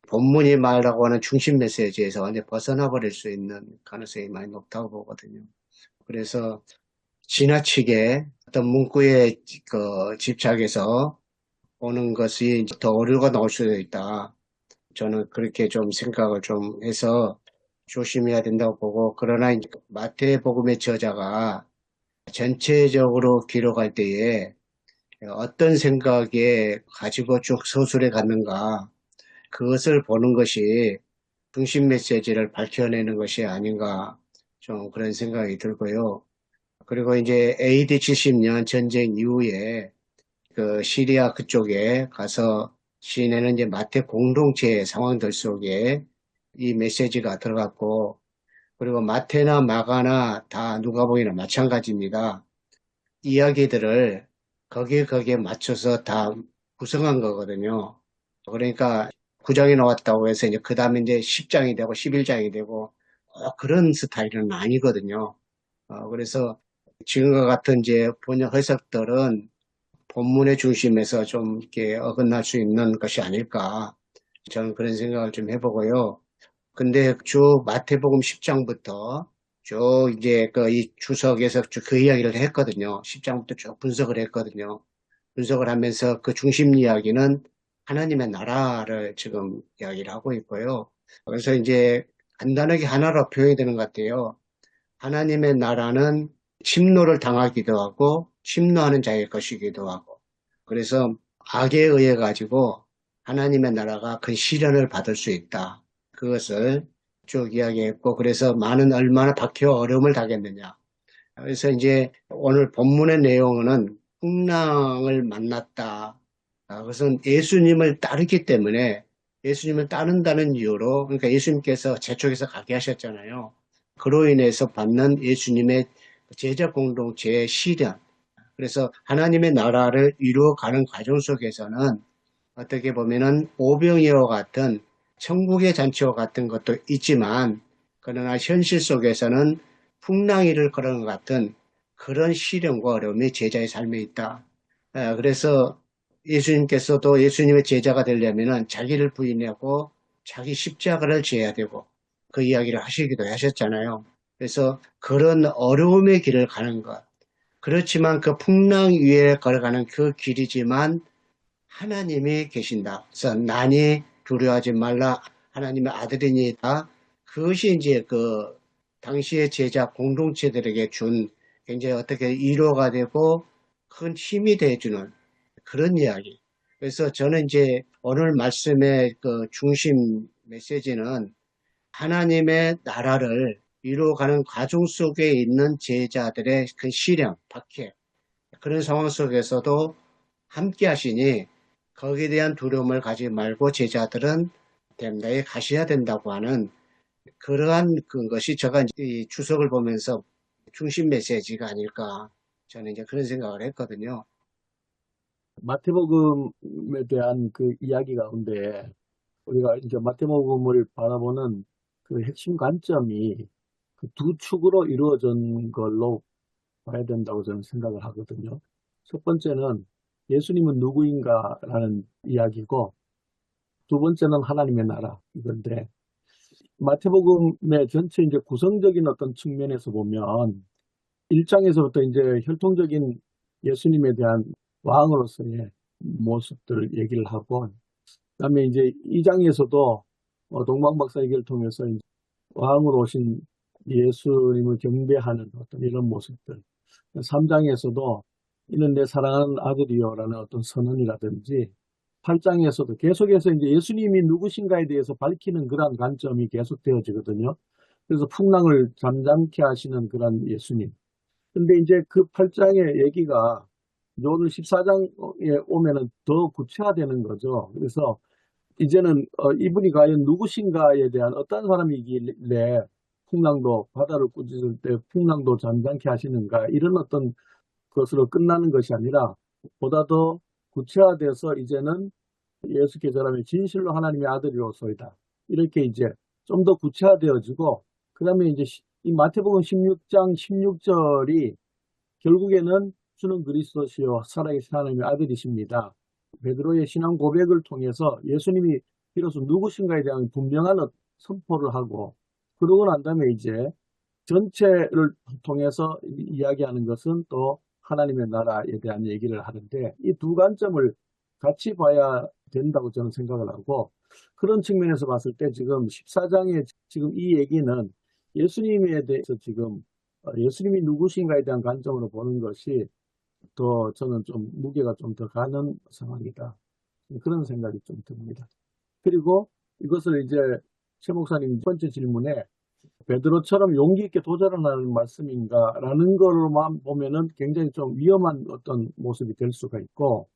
본문이 말하고 하는 중심 메시지에서 완전히 벗어나 버릴 수 있는 가능성이 많이 높다고 보거든요. 그래서 지나치게 어떤 문구에 집착해서 보는 것이 더 오류가 나올 수도 있다. 저는 그렇게 좀 생각을 좀 해서 조심해야 된다고 보고, 그러나 이제 마태복음의 저자가 전체적으로 기록할 때에 어떤 생각에 가지고 쭉 서술해 갔는가, 그것을 보는 것이 중심 메시지를 밝혀내는 것이 아닌가, 좀 그런 생각이 들고요. 그리고 이제 AD 70년 전쟁 이후에 그 시리아 그쪽에 가서 시내는 이제 마태 공동체의 상황들 속에 이 메시지가 들어갔고, 그리고 마태나 마가나 다 누가복음이나 마찬가지입니다. 이야기들을 거기에 맞춰서 다 구성한 거거든요. 그러니까 9장이 나왔다고 해서 이제 그 다음에 이제 10장이 되고 11장이 되고 그런 스타일은 아니거든요. 그래서 지금과 같은 이제 번역 해석들은 본문의 중심에서 좀 이렇게 어긋날 수 있는 것이 아닐까. 저는 그런 생각을 좀 해보고요. 근데 쭉 마태복음 10장부터 쭉 이제 이 주석에서 쭉 그 이야기를 했거든요. 10장부터 쭉 분석을 했거든요. 분석을 하면서 그 중심 이야기는 하나님의 나라를 지금 이야기를 하고 있고요. 그래서 이제 간단하게 하나로 표현이 되는 것 같아요. 하나님의 나라는 침노를 당하기도 하고 침노하는 자의 것이기도 하고, 그래서 악에 의해 가지고 하나님의 나라가 큰 시련을 받을 수 있다. 그것을 쭉 이야기했고, 그래서 많은 얼마나 박해와 어려움을 당했느냐. 그래서 이제 오늘 본문의 내용은 풍랑을 만났다. 그것은 예수님을 따르기 때문에, 예수님을 따른다는 이유로, 그러니까 예수님께서 재촉에서 가게 하셨잖아요. 그로 인해서 받는 예수님의 제자 공동체의 시련. 그래서 하나님의 나라를 이루어가는 과정 속에서는 어떻게 보면은 오병이와 같은 천국의 잔치와 같은 것도 있지만, 그러나 현실 속에서는 풍랑이를 걸은 것 같은 그런 시련과 어려움이 제자의 삶에 있다. 그래서 예수님께서도 예수님의 제자가 되려면은 자기를 부인하고 자기 십자가를 져야 되고 그 이야기를 하시기도 하셨잖아요. 그래서 그런 어려움의 길을 가는 것. 그렇지만 그 풍랑 위에 걸어가는 그 길이지만 하나님이 계신다. 그래서 난이 두려워하지 말라. 하나님의 아들이니다. 그것이 이제 그 당시의 제자 공동체들에게 준 굉장히 어떻게 위로가 되고 큰 힘이 돼주는 그런 이야기. 그래서 저는 이제 오늘 말씀의 그 중심 메시지는 하나님의 나라를 이루어가는 과정 속에 있는 제자들의 그 시련, 박해, 그런 상황 속에서도 함께 하시니 거기에 대한 두려움을 가지지 말고 제자들은 댐다에 가셔야 된다고 하는 그러한 것이 제가 이 주석을 보면서 중심 메시지가 아닐까, 저는 이제 그런 생각을 했거든요. 마태복음에 대한 그 이야기 가운데 우리가 이제 마태복음을 바라보는 그 핵심 관점이 그 두 축으로 이루어진 걸로 봐야 된다고 저는 생각을 하거든요. 첫 번째는 예수님은 누구인가라는 이야기고, 두 번째는 하나님의 나라 이건데, 마태복음의 전체 이제 구성적인 어떤 측면에서 보면 1장에서부터 이제 혈통적인 예수님에 대한 왕으로서의 모습들을 얘기를 하고, 그다음에 이제 2장에서도 동방박사 얘기를 통해서 이제 왕으로 오신 예수님을 경배하는 어떤 이런 모습들, 3장에서도 이는 내 사랑하는 아들이요라는 어떤 선언이라든지, 8장에서도 계속해서 이제 예수님이 누구신가에 대해서 밝히는 그러한 관점이 계속되어지거든요. 그래서 풍랑을 잠잠케 하시는 그런 예수님. 근데 이제 그 8장의 얘기가 오늘 14장에 오면은 더 구체화되는 거죠. 그래서 이제는 이분이 과연 누구신가에 대한 어떤 사람이길래 풍랑도 바다를 꾸짖을 때 풍랑도 잠잠케 하시는가, 이런 어떤 것으로 끝나는 것이 아니라 보다 더 구체화돼서 이제는 예수께서 진실로 하나님의 아들이로소이다, 이렇게 이제 좀 더 구체화되어지고, 그 다음에 이제 이 마태복음 16장 16절이 결국에는 주는 그리스도시요 살아계신 하나님의 아들이십니다. 베드로의 신앙 고백을 통해서 예수님이 비로소 누구신가에 대한 분명한 선포를 하고, 그러고 난 다음에 이제 전체를 통해서 이야기하는 것은 또 하나님의 나라에 대한 얘기를 하는데 이 두 관점을 같이 봐야 된다고 저는 생각을 하고 그런 측면에서 봤을 때 지금 14장의 지금 이 얘기는 예수님에 대해서 지금 예수님이 누구신가에 대한 관점으로 보는 것이 더 저는 좀 무게가 좀 더 가는 상황이다. 그런 생각이 좀 듭니다. 그리고 이것을 이제 최 목사님 첫 번째 질문에 베드로처럼 용기 있게 도전하는 말씀인가라는 걸로만 보면은 굉장히 좀 위험한 어떤 모습이 될 수가 있고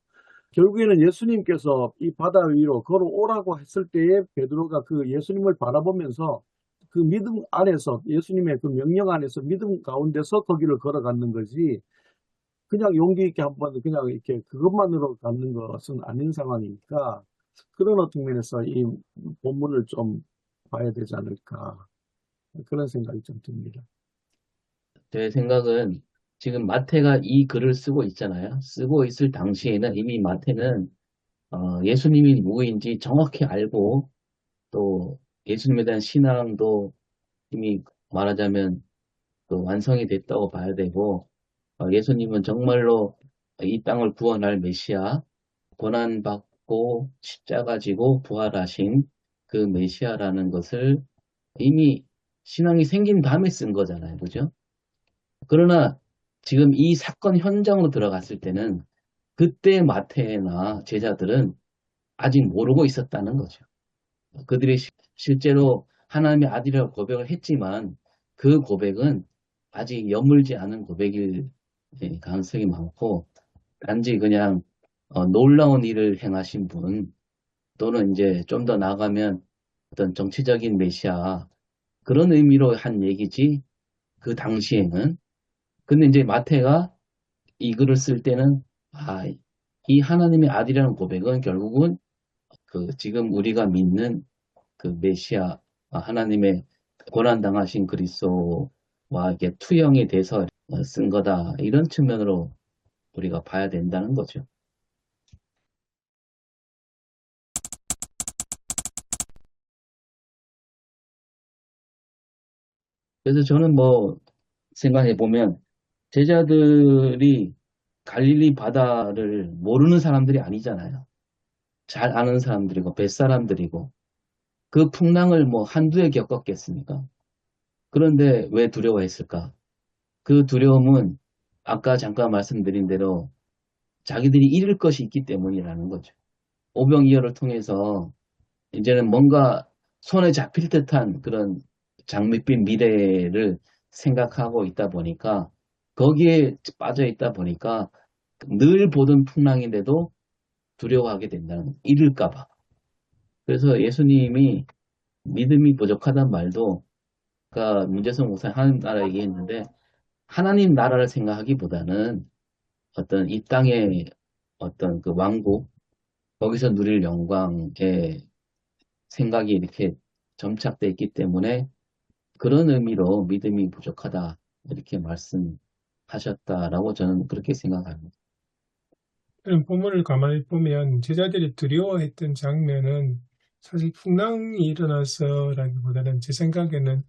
결국에는 예수님께서 이 바다 위로 걸어오라고 했을 때에 베드로가 그 예수님을 바라보면서 그 믿음 안에서 예수님의 그 명령 안에서 믿음 가운데서 거기를 걸어가는 거지 그냥 용기 있게 한번 그냥 이렇게 그것만으로 갖는 것은 아닌 상황이니까 그런 어떤 면에서 이 본문을 좀 봐야 되지 않을까 그런 생각이 좀 듭니다. 제 생각은 지금 마태가 이 글을 쓰고 있잖아요. 쓰고 있을 당시에는 이미 마태는 예수님이 누구인지 정확히 알고 또 예수님에 대한 신앙도 이미 말하자면 그 완성이 됐다고 봐야 되고 예수님은 정말로 이 땅을 구원할 메시아, 고난받고 십자가 지고 부활하신 그 메시아라는 것을 이미 신앙이 생긴 다음에 쓴 거잖아요. 그죠? 그러나 지금 이 사건 현장으로 들어갔을 때는 그때 마태나 제자들은 아직 모르고 있었다는 거죠. 그들이 실제로 하나님의 아들이라고 고백을 했지만 그 고백은 아직 여물지 않은 고백일 가능성이 많고 단지 그냥 놀라운 일을 행하신 분 또는 이제 좀 더 나아가면 어떤 정치적인 메시아 그런 의미로 한 얘기지 그 당시에는 근데 이제 마태가 이 글을 쓸 때는 이 하나님의 아들이라는 고백은 결국은 그 지금 우리가 믿는 그 메시아 하나님의 고난당하신 그리스도와 이게 투영이 돼서 쓴 거다 이런 측면으로 우리가 봐야 된다는 거죠. 그래서 저는 뭐 생각해 보면 제자들이 갈릴리 바다를 모르는 사람들이 아니잖아요. 잘 아는 사람들이고 뱃사람들이고 그 풍랑을 뭐 한두 해 겪었겠습니까? 그런데 왜 두려워했을까? 그 두려움은 아까 잠깐 말씀드린 대로 자기들이 잃을 것이 있기 때문이라는 거죠. 오병이어를 통해서 이제는 뭔가 손에 잡힐 듯한 그런 장밋빛 미래를 생각하고 있다 보니까 거기에 빠져 있다 보니까 늘 보던 풍랑인데도 두려워하게 된다는 잃을까 봐. 그래서 예수님이 믿음이 부족하단 말도 아까 문재성 목사님 하나님 나라 얘기했는데 하나님 나라를 생각하기보다는 어떤 이 땅의 어떤 그 왕국 거기서 누릴 영광의 생각이 이렇게 점착되어 있기 때문에 그런 의미로 믿음이 부족하다 이렇게 말씀하셨다라고 저는 그렇게 생각합니다. 그런 본문을 가만히 보면 제자들이 두려워했던 장면은 사실 풍랑이 일어나서라기보다는 제 생각에는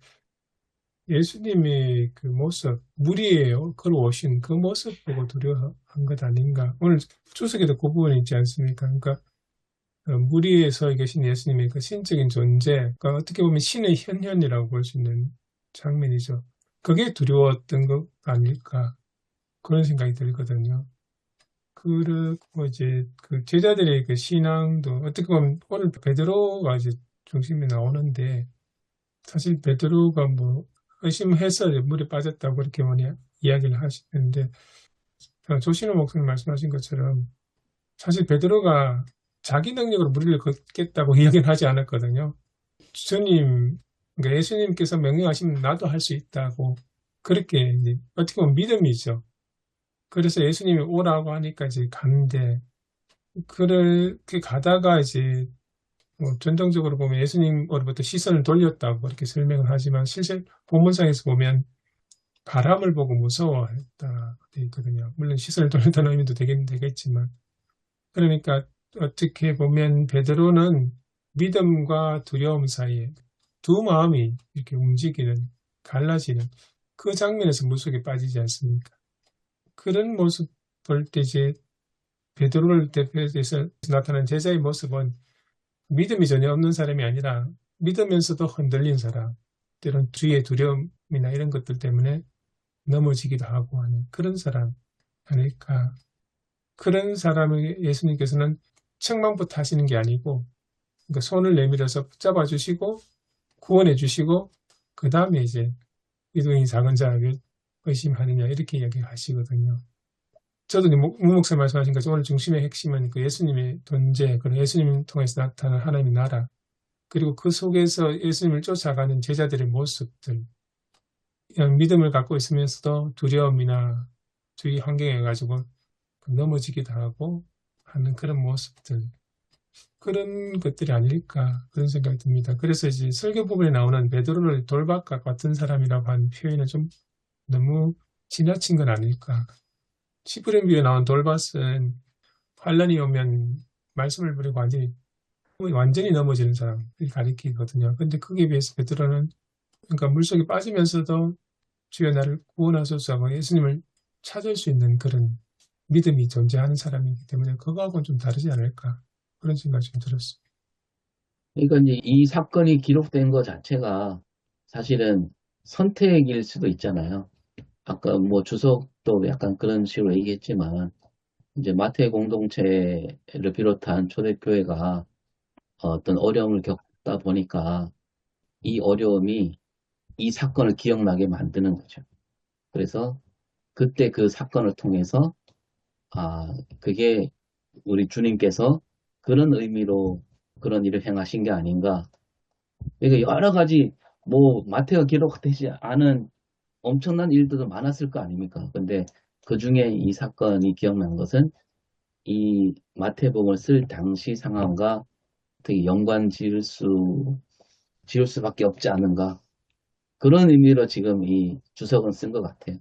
예수님의 그 모습, 물 위에 걸어오신 그 모습 보고 두려워한 것 아닌가. 오늘 주석에도 그 부분이 있지 않습니까? 그러니까 물 위에 서 계신 예수님의 그 신적인 존재, 그러니까 어떻게 보면 신의 현현이라고 볼 수 있는 장면이죠. 그게 두려웠던 것 아닐까. 그런 생각이 들거든요. 그리고 이제 그 제자들의 그 신앙도 어떻게 보면 오늘 베드로가 이제 중심에 나오는데 사실 베드로가 뭐 의심해서 물에 빠졌다고 그렇게 이야기를 하시는데 조신호 목사님 말씀하신 것처럼 사실 베드로가 자기 능력으로 무리를 걷겠다고 이야기를 하지 않았거든요. 주님, 그러니까 예수님께서 명령하시면 나도 할 수 있다고 그렇게 이제 어떻게 보면 믿음이죠. 그래서 예수님이 오라고 하니까 이제 가는데 그렇게 가다가 이제 전통적으로 보면 예수님으로부터 시선을 돌렸다고 그렇게 설명을 하지만 실제 본문상에서 보면 바람을 보고 무서워했다 되어 있거든요. 물론 시선을 돌렸다는 의미도 되겠지만 그러니까 어떻게 보면 베드로는 믿음과 두려움 사이에 두 마음이 이렇게 움직이는 갈라지는 그 장면에서 물속에 빠지지 않습니까? 그런 모습 볼 때 이제 베드로를 대표해서 나타난 제자의 모습은 믿음이 전혀 없는 사람이 아니라 믿으면서도 흔들린 사람, 때론 주의 두려움이나 이런 것들 때문에 넘어지기도 하고 하는 그런 사람 아닐까. 그런 사람을 예수님께서는 책망부터 하시는 게 아니고 그러니까 손을 내밀어서 붙잡아 주시고 구원해 주시고 그 다음에 이제 이동이 작은 자를 의심하느냐 이렇게 이야기하시거든요. 저도 무목사 말씀하신 것처럼 오늘 중심의 핵심은 그 예수님의 존재, 그리고 예수님을 통해서 나타나는 하나님의 나라, 그리고 그 속에서 예수님을 쫓아가는 제자들의 모습들, 그냥 믿음을 갖고 있으면서도 두려움이나 주위 환경에 가지고 넘어지기도 하고 하는 그런 모습들, 그런 것들이 아닐까 그런 생각이 듭니다. 그래서 이제 설교 부분에 나오는 베드로를 돌박과 같은 사람이라고 하는 표현은 좀 너무 지나친 건 아닐까. 시부름 비에 나온 돌밭은 환란이 오면 말씀을 버리고 완전히 넘어지는 사람을 가리키거든요. 근데 거기에 비해서 베드로는 그러니까 물속에 빠지면서도 주여 나를 구원하소서 하고 예수님을 찾을 수 있는 그런 믿음이 존재하는 사람이기 때문에 그거하고는 좀 다르지 않을까 그런 생각이 좀 들었어요. 그러니까 이제 이 사건이 기록된 것 자체가 사실은 선택일 수도 있잖아요. 아까 뭐 주석도 약간 그런 식으로 얘기했지만 이제 마태 공동체를 비롯한 초대교회가 어떤 어려움을 겪다 보니까 이 어려움이 이 사건을 기억나게 만드는 거죠. 그래서 그때 그 사건을 통해서 그게 우리 주님께서 그런 의미로 그런 일을 행하신 게 아닌가. 그러니까 여러 가지 뭐 마태가 기록되지 않은 엄청난 일들도 많았을 거 아닙니까? 근데 그 중에 이 사건이 기억난 것은 이 마태복음을 쓸 당시 상황과 되게 지을 수밖에 없지 않은가. 그런 의미로 지금 이 주석은 쓴 것 같아요.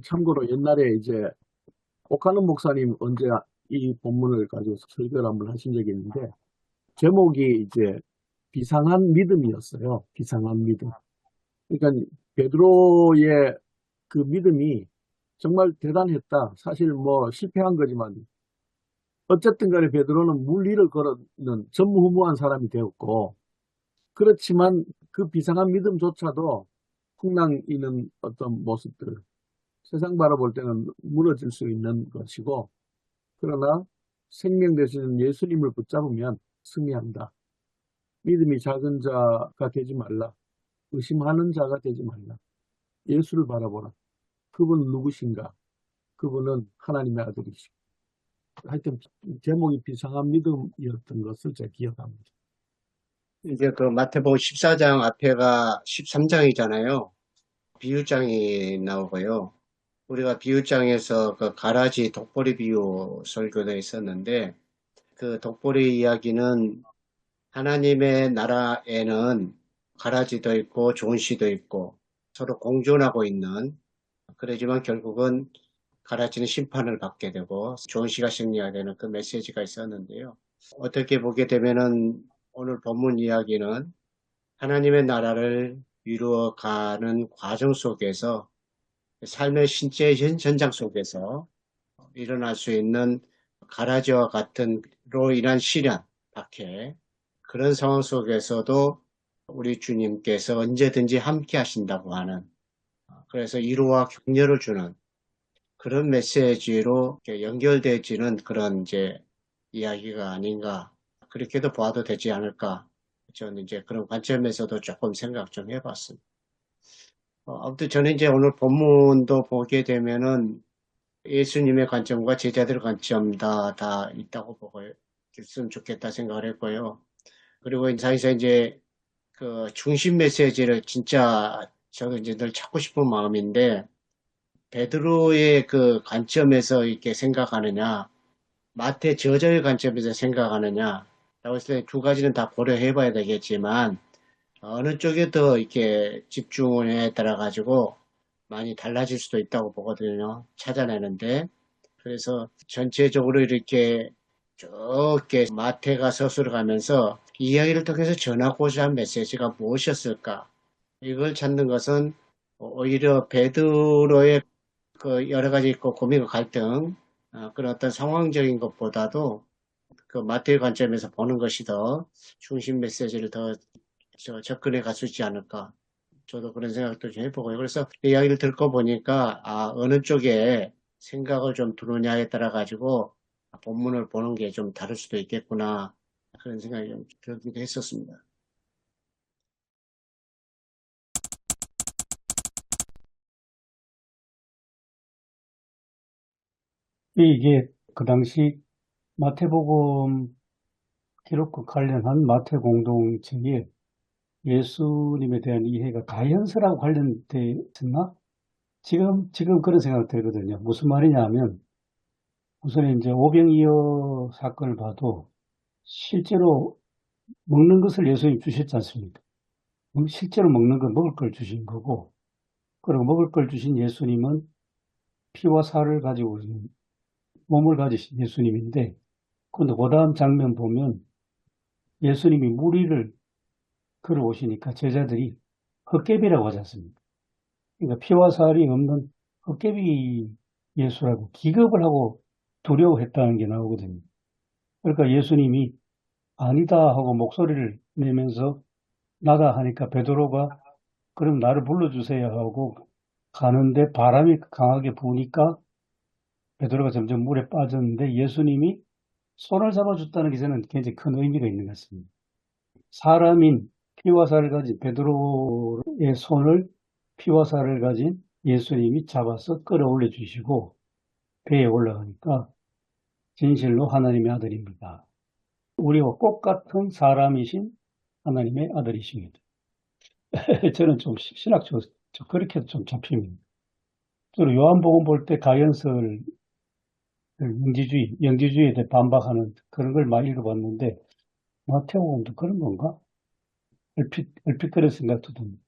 참고로 옛날에 이제 오카는 목사님 언제 이 본문을 가지고 설교를 한번 하신 적이 있는데 제목이 이제 비상한 믿음이었어요. 비상한 믿음. 그러니까 베드로의 그 믿음이 정말 대단했다. 사실 뭐 실패한 거지만 어쨌든 간에 베드로는 물 위를 걸었는 전무후무한 사람이 되었고 그렇지만 그 비상한 믿음조차도 풍랑이는 어떤 모습들 세상 바라볼 때는 무너질 수 있는 것이고 그러나 생명 되시는 예수님을 붙잡으면 승리한다. 믿음이 작은 자가 되지 말라. 의심하는 자가 되지 말라. 예수를 바라보라. 그분은 누구신가? 그분은 하나님의 아들이시고. 하여튼 제목이 비상한 믿음이었던 것을 제가 기억합니다. 이제 그 마태복음 14장 앞에가 13장이잖아요. 비유장이 나오고요. 우리가 비유장에서 그 가라지 독보리 비유 설교도 있었는데 그 독보리 이야기는 하나님의 나라에는 가라지도 있고 좋은 씨도 있고 서로 공존하고 있는 그러지만 결국은 가라지는 심판을 받게 되고 좋은 씨가 승리해야 되는 그 메시지가 있었는데요. 어떻게 보게 되면은 오늘 본문 이야기는 하나님의 나라를 이루어가는 과정 속에서 삶의 신체 현장 속에서 일어날 수 있는 가라지와 같은 로 인한 시련, 박해 그런 상황 속에서도 우리 주님께서 언제든지 함께 하신다고 하는 그래서 위로와 격려를 주는 그런 메시지로 연결되어지는 그런 이제 이야기가 아닌가 그렇게도 봐도 되지 않을까 저는 이제 그런 관점에서도 조금 생각 좀 해봤습니다. 아무튼 저는 이제 오늘 본문도 보게 되면은 예수님의 관점과 제자들 관점 다 있다고 보고 있으면 좋겠다 생각을 했고요. 그리고 사실상 이제 그 중심 메시지를 진짜 저도 이제 늘 찾고 싶은 마음인데 베드로의 그 관점에서 이렇게 생각하느냐 마태 저자의 관점에서 생각하느냐 라고 했을 때 두 가지는 다 고려해 봐야 되겠지만 어느 쪽에 더 이렇게 집중을 해 따라 가지고 많이 달라질 수도 있다고 보거든요. 찾아내는데. 그래서 전체적으로 이렇게 쭉 마태가 서술을 가면서 이야기를 통해서 전하고자 한 메시지가 무엇이었을까? 이걸 찾는 것은 오히려 베드로의 그 여러 가지 그 고민과 갈등, 그런 어떤 상황적인 것보다도 그 마태의 관점에서 보는 것이 더 중심 메시지를 더 접근해 갈 수 있지 않을까. 저도 그런 생각도 좀 해보고요. 그래서 이야기를 듣고 보니까, 어느 쪽에 생각을 좀 두느냐에 따라 가지고 본문을 보는 게 좀 다를 수도 있겠구나. 그런 생각이 좀 들기도 했었습니다. 이게 그 당시 마태복음 기록과 관련한 마태 공동체에 예수님에 대한 이해가 가연서라고 관련돼 있나? 지금 그런 생각 들거든요. 무슨 말이냐 하면, 우선 이제 오병이어 사건을 봐도 실제로 먹는 것을 예수님 주셨지 않습니까? 실제로 먹는 걸 먹을 걸 주신 거고, 그리고 먹을 걸 주신 예수님은 피와 살을 가지고 있는 몸을 가지신 예수님인데, 근데 그 다음 장면 보면 예수님이 무리를 걸어오시니까 제자들이 헛개비라고 하지 않습니까? 그러니까 피와 살이 없는 헛개비 예수라고 기겁을 하고 두려워했다는 게 나오거든요. 그러니까 예수님이 아니다 하고 목소리를 내면서 나다 하니까 베드로가 그럼 나를 불러주세요 하고 가는데 바람이 강하게 부니까 베드로가 점점 물에 빠졌는데 예수님이 손을 잡아줬다는 게 저는 굉장히 큰 의미가 있는 것 같습니다. 사람인 피와 살을 가진 베드로의 손을 피와 살을 가진 예수님이 잡아서 끌어올려 주시고 배에 올라가니까 진실로 하나님의 아들입니다. 우리와 똑같은 사람이신 하나님의 아들이십니다. 저는 좀 신학적으로 그렇게 좀 잡힙니다. 저는 요한복음 볼 때 가연설, 영지주의에 대해 반박하는 그런 걸 많이 읽어봤는데 마태복음도 그런 건가? 얼핏 그런 생각도 듭니다.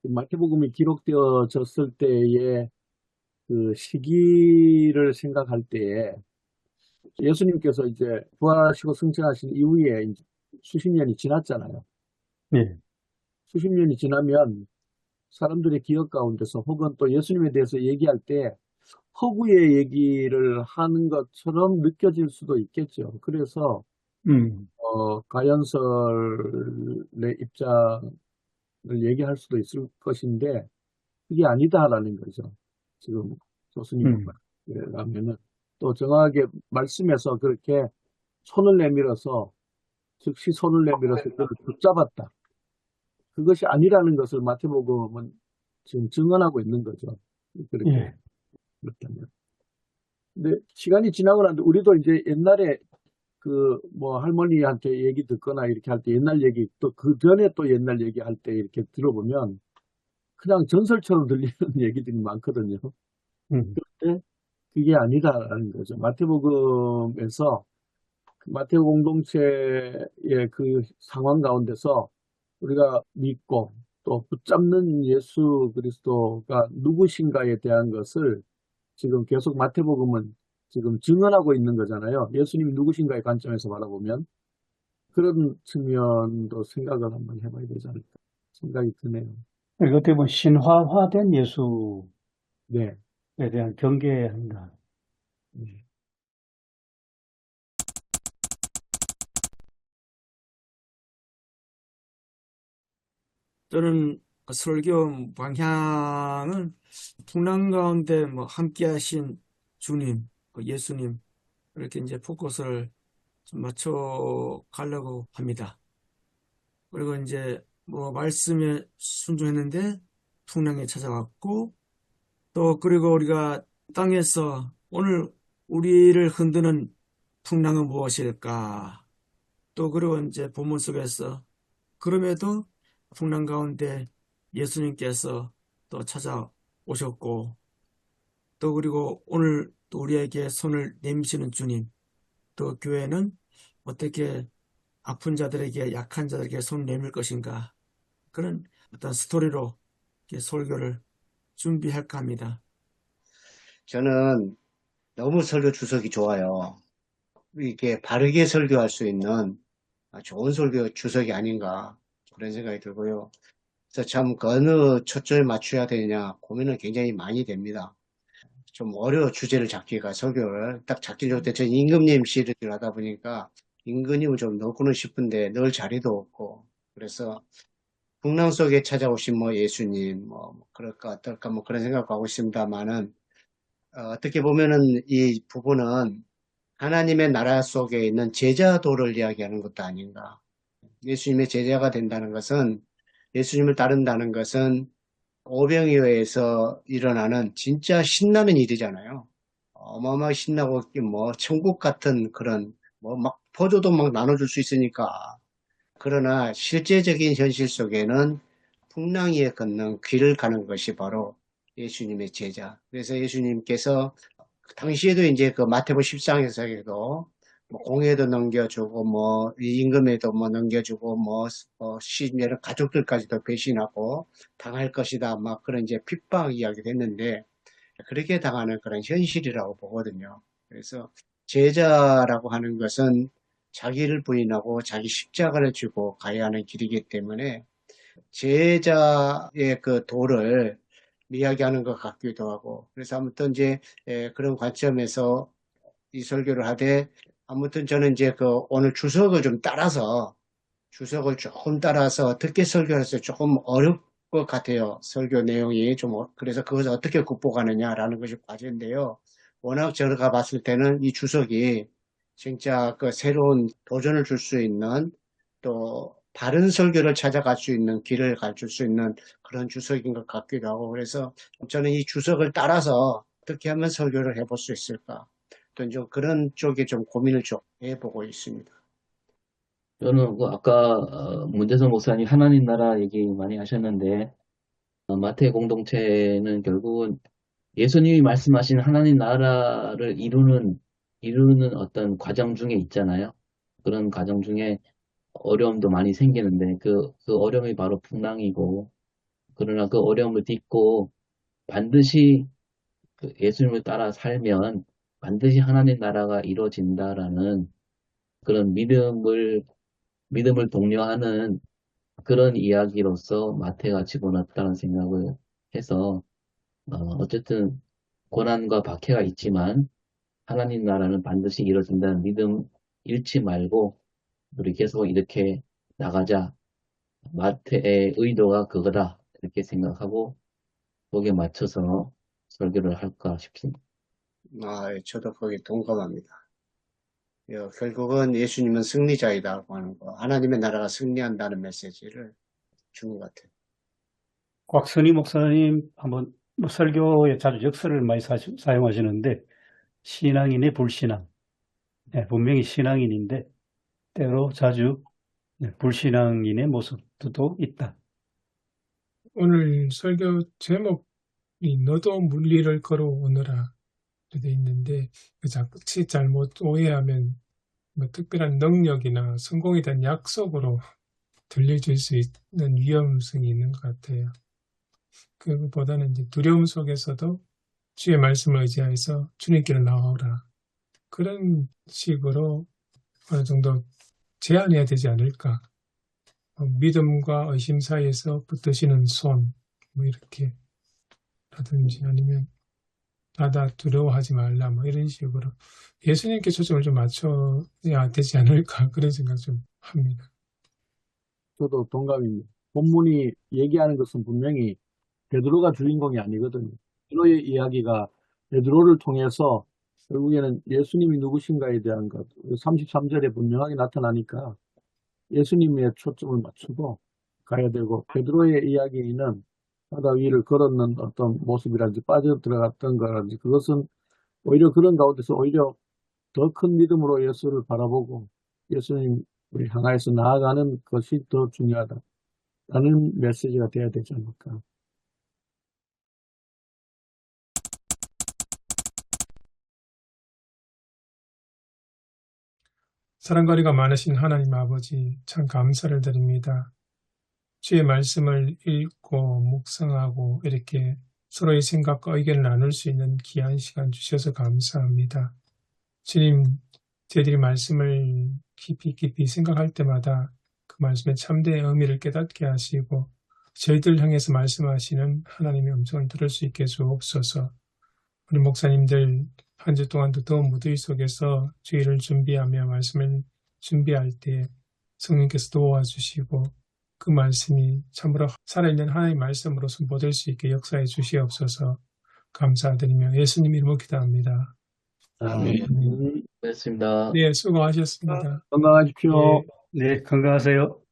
마태복음이 기록되어졌을 때의 그 시기를 생각할 때에 예수님께서 이제 부활하시고 승천하신 이후에 이제 수십 년이 지났잖아요. 네. 수십 년이 지나면 사람들의 기억 가운데서 혹은 또 예수님에 대해서 얘기할 때 허구의 얘기를 하는 것처럼 느껴질 수도 있겠죠. 그래서 가연설의 입장을 얘기할 수도 있을 것인데 그게 아니다라는 거죠. 지금 교수님 말하면은 또 정확하게 말씀에서 그렇게 손을 내밀어서 즉시 손을 내밀어서 그를 붙잡았다. 그것이 아니라는 것을 마태복음은 지금 증언하고 있는 거죠. 그렇게 예. 그렇다면. 근데 시간이 지나고 나는데 우리도 이제 옛날에 그 뭐 할머니한테 얘기 듣거나 이렇게 할 때 옛날 얘기 또 그 전에 또 옛날 얘기 할 때 이렇게 들어보면 그냥 전설처럼 들리는 얘기들이 많거든요. 그런데 그게 아니다라는 거죠. 마태복음에서 마태오 공동체의 그 상황 가운데서 우리가 믿고 또 붙잡는 예수 그리스도가 누구신가에 대한 것을 지금 계속 마태복음은 지금 증언하고 있는 거잖아요. 예수님이 누구신가의 관점에서 바라보면 그런 측면도 생각을 한번 해봐야 되지 않을까 생각이 드네요. 그리고 어떻게 보면 신화화된 예수에 네. 대한 경계한다. 네. 저는 설교 방향은 풍랑 가운데 뭐 함께 하신 주님, 예수님, 이렇게 이제 포커스를 좀 맞춰 가려고 합니다. 그리고 이제 뭐 말씀에 순종했는데 풍랑이 찾아왔고 또 그리고 우리가 땅에서 오늘 우리를 흔드는 풍랑은 무엇일까? 또 그리고 이제 본문 속에서 그럼에도 풍랑 가운데 예수님께서 또 찾아오셨고 또 그리고 오늘 또 우리에게 손을 내미시는 주님 또 교회는 어떻게 아픈 자들에게 약한 자들에게 손을 내밀 것인가 그런 어떤 스토리로 이렇게 설교를 준비할까 합니다. 저는 너무 설교 주석이 좋아요. 이게 바르게 설교할 수 있는 좋은 설교 주석이 아닌가 그런 생각이 들고요. 그래서 참 어느 초점을 맞춰야 되느냐 고민은 굉장히 많이 됩니다. 좀 어려워 주제를 잡기가 설교를 딱 잡기 좋을 때 저 임금님 시리즈를 하다 보니까 임금님을 좀 넣고는 싶은데 넣을 자리도 없고 그래서 풍랑 속에 찾아오신 뭐 예수님 뭐 그럴까 어떨까 뭐 그런 생각하고 있습니다만은 어떻게 보면은 이 부분은 하나님의 나라 속에 있는 제자도를 이야기하는 것도 아닌가. 예수님의 제자가 된다는 것은 예수님을 따른다는 것은 오병이어에서 일어나는 진짜 신나는 일이잖아요. 어마어마하게 신나고 뭐 천국 같은 그런 뭐 막 포도도 막 나눠줄 수 있으니까. 그러나 실제적인 현실 속에는 풍랑위에 걷는 길을 가는 것이 바로 예수님의 제자. 그래서 예수님께서 당시에도 이제 그 마태복음 14장에서도 뭐 공회도 넘겨주고 뭐 임금에도 뭐 넘겨주고 뭐 시내는 가족들까지도 배신하고 당할 것이다 막 그런 이제 핍박 이야기를 했는데 그렇게 당하는 그런 현실이라고 보거든요. 그래서 제자라고 하는 것은 자기를 부인하고 자기 십자가를 지고 가야 하는 길이기 때문에 제자의 그 도를 이야기하는 것 같기도 하고 그래서 아무튼 이제 그런 관점에서 이 설교를 하되 아무튼 저는 이제 그 오늘 주석을 좀 따라서 주석을 조금 따라서 어떻게 설교해서 조금 어려울 것 같아요. 설교 내용이 좀 그래서 그것을 어떻게 극복하느냐라는 것이 과제인데요. 워낙 제가 봤을 때는 이 주석이 진짜 그 새로운 도전을 줄 수 있는 또 바른 설교를 찾아갈 수 있는 길을 가르칠 수 있는 그런 주석인 것 같기도 하고 그래서 저는 이 주석을 따라서 어떻게 하면 설교를 해볼 수 있을까 좀 그런 쪽에 좀 고민을 좀 해보고 있습니다. 저는 그 아까 문재성 목사님 하나님 나라 얘기 많이 하셨는데 마태 공동체는 결국은 예수님이 말씀하신 하나님 나라를 이루는 어떤 과정 중에 있잖아요. 그런 과정 중에 어려움도 많이 생기는데 그 어려움이 바로 풍랑이고 그러나 그 어려움을 딛고 반드시 그 예수님을 따라 살면 반드시 하나님 나라가 이루어진다라는 그런 믿음을 독려하는 그런 이야기로서 마태가 집어넣었다는 생각을 해서 어쨌든 고난과 박해가 있지만 하나님 나라는 반드시 이루어진다는 믿음 잃지 말고 우리 계속 이렇게 나가자. 마태의 의도가 그거다. 이렇게 생각하고 거기에 맞춰서 설교를 할까 싶습니다. 저도 거기 동감합니다. 결국은 예수님은 승리자이다고 하는 거, 하나님의 나라가 승리한다는 메시지를 준 것 같아요. 곽선희 목사님 한번 뭐 설교에 자주 역설을 많이 사용하시는데 신앙인의 불신앙. 네, 분명히 신앙인인데 때로 자주 불신앙인의 모습도 있다. 오늘 설교 제목이 너도 물리를 걸어오너라 되어 있는데 그 자칫 잘못 오해하면 뭐 특별한 능력이나 성공에 대한 약속으로 들려질 수 있는 위험성이 있는 것 같아요. 그보다는 이제 두려움 속에서도 주의 말씀을 의지해서 주님께로 나오라. 그런 식으로 어느 정도 제한해야 되지 않을까. 믿음과 의심 사이에서 붙드시는 손, 뭐 이렇게 라든지 아니면 나다 두려워하지 말라, 뭐 이런 식으로 예수님께 초점을 좀 맞춰야 되지 않을까 그런 생각 좀 합니다. 저도 동감입니다. 본문이 얘기하는 것은 분명히 베드로가 주인공이 아니거든요. 베드로의 이야기가 베드로를 통해서 결국에는 예수님이 누구신가에 대한 것, 33절에 분명하게 나타나니까 예수님의 초점을 맞추고 가야 되고, 베드로의 이야기는 바다 위를 걸었는 어떤 모습이라든지 빠져들어갔던 거라든지 그것은 오히려 그런 가운데서 오히려 더 큰 믿음으로 예수를 바라보고 예수님 우리 향하여서 나아가는 것이 더 중요하다라는 메시지가 돼야 되지 않을까. 사랑거리가 많으신 하나님 아버지 참 감사를 드립니다. 주의 말씀을 읽고 묵상하고 이렇게 서로의 생각과 의견을 나눌 수 있는 귀한 시간 주셔서 감사합니다. 주님, 저희들이 말씀을 깊이 생각할 때마다 그 말씀의 참된 의미를 깨닫게 하시고 저희들 향해서 말씀하시는 하나님의 음성을 들을 수 있게 해주옵소서. 우리 목사님들 한 주 동안도 더운 무더위 속에서 주의를 준비하며 말씀을 준비할 때 성령께서 도와주시고 그 말씀이 참으로 살아있는 하나님의 말씀으로 선포될 수 있게 역사해 주시옵소서. 감사드리며 예수님 이름으로 기도합니다. 아멘. 그렇습니다. 네, 수고하셨습니다. 건강하십시오. 네, 건강하세요.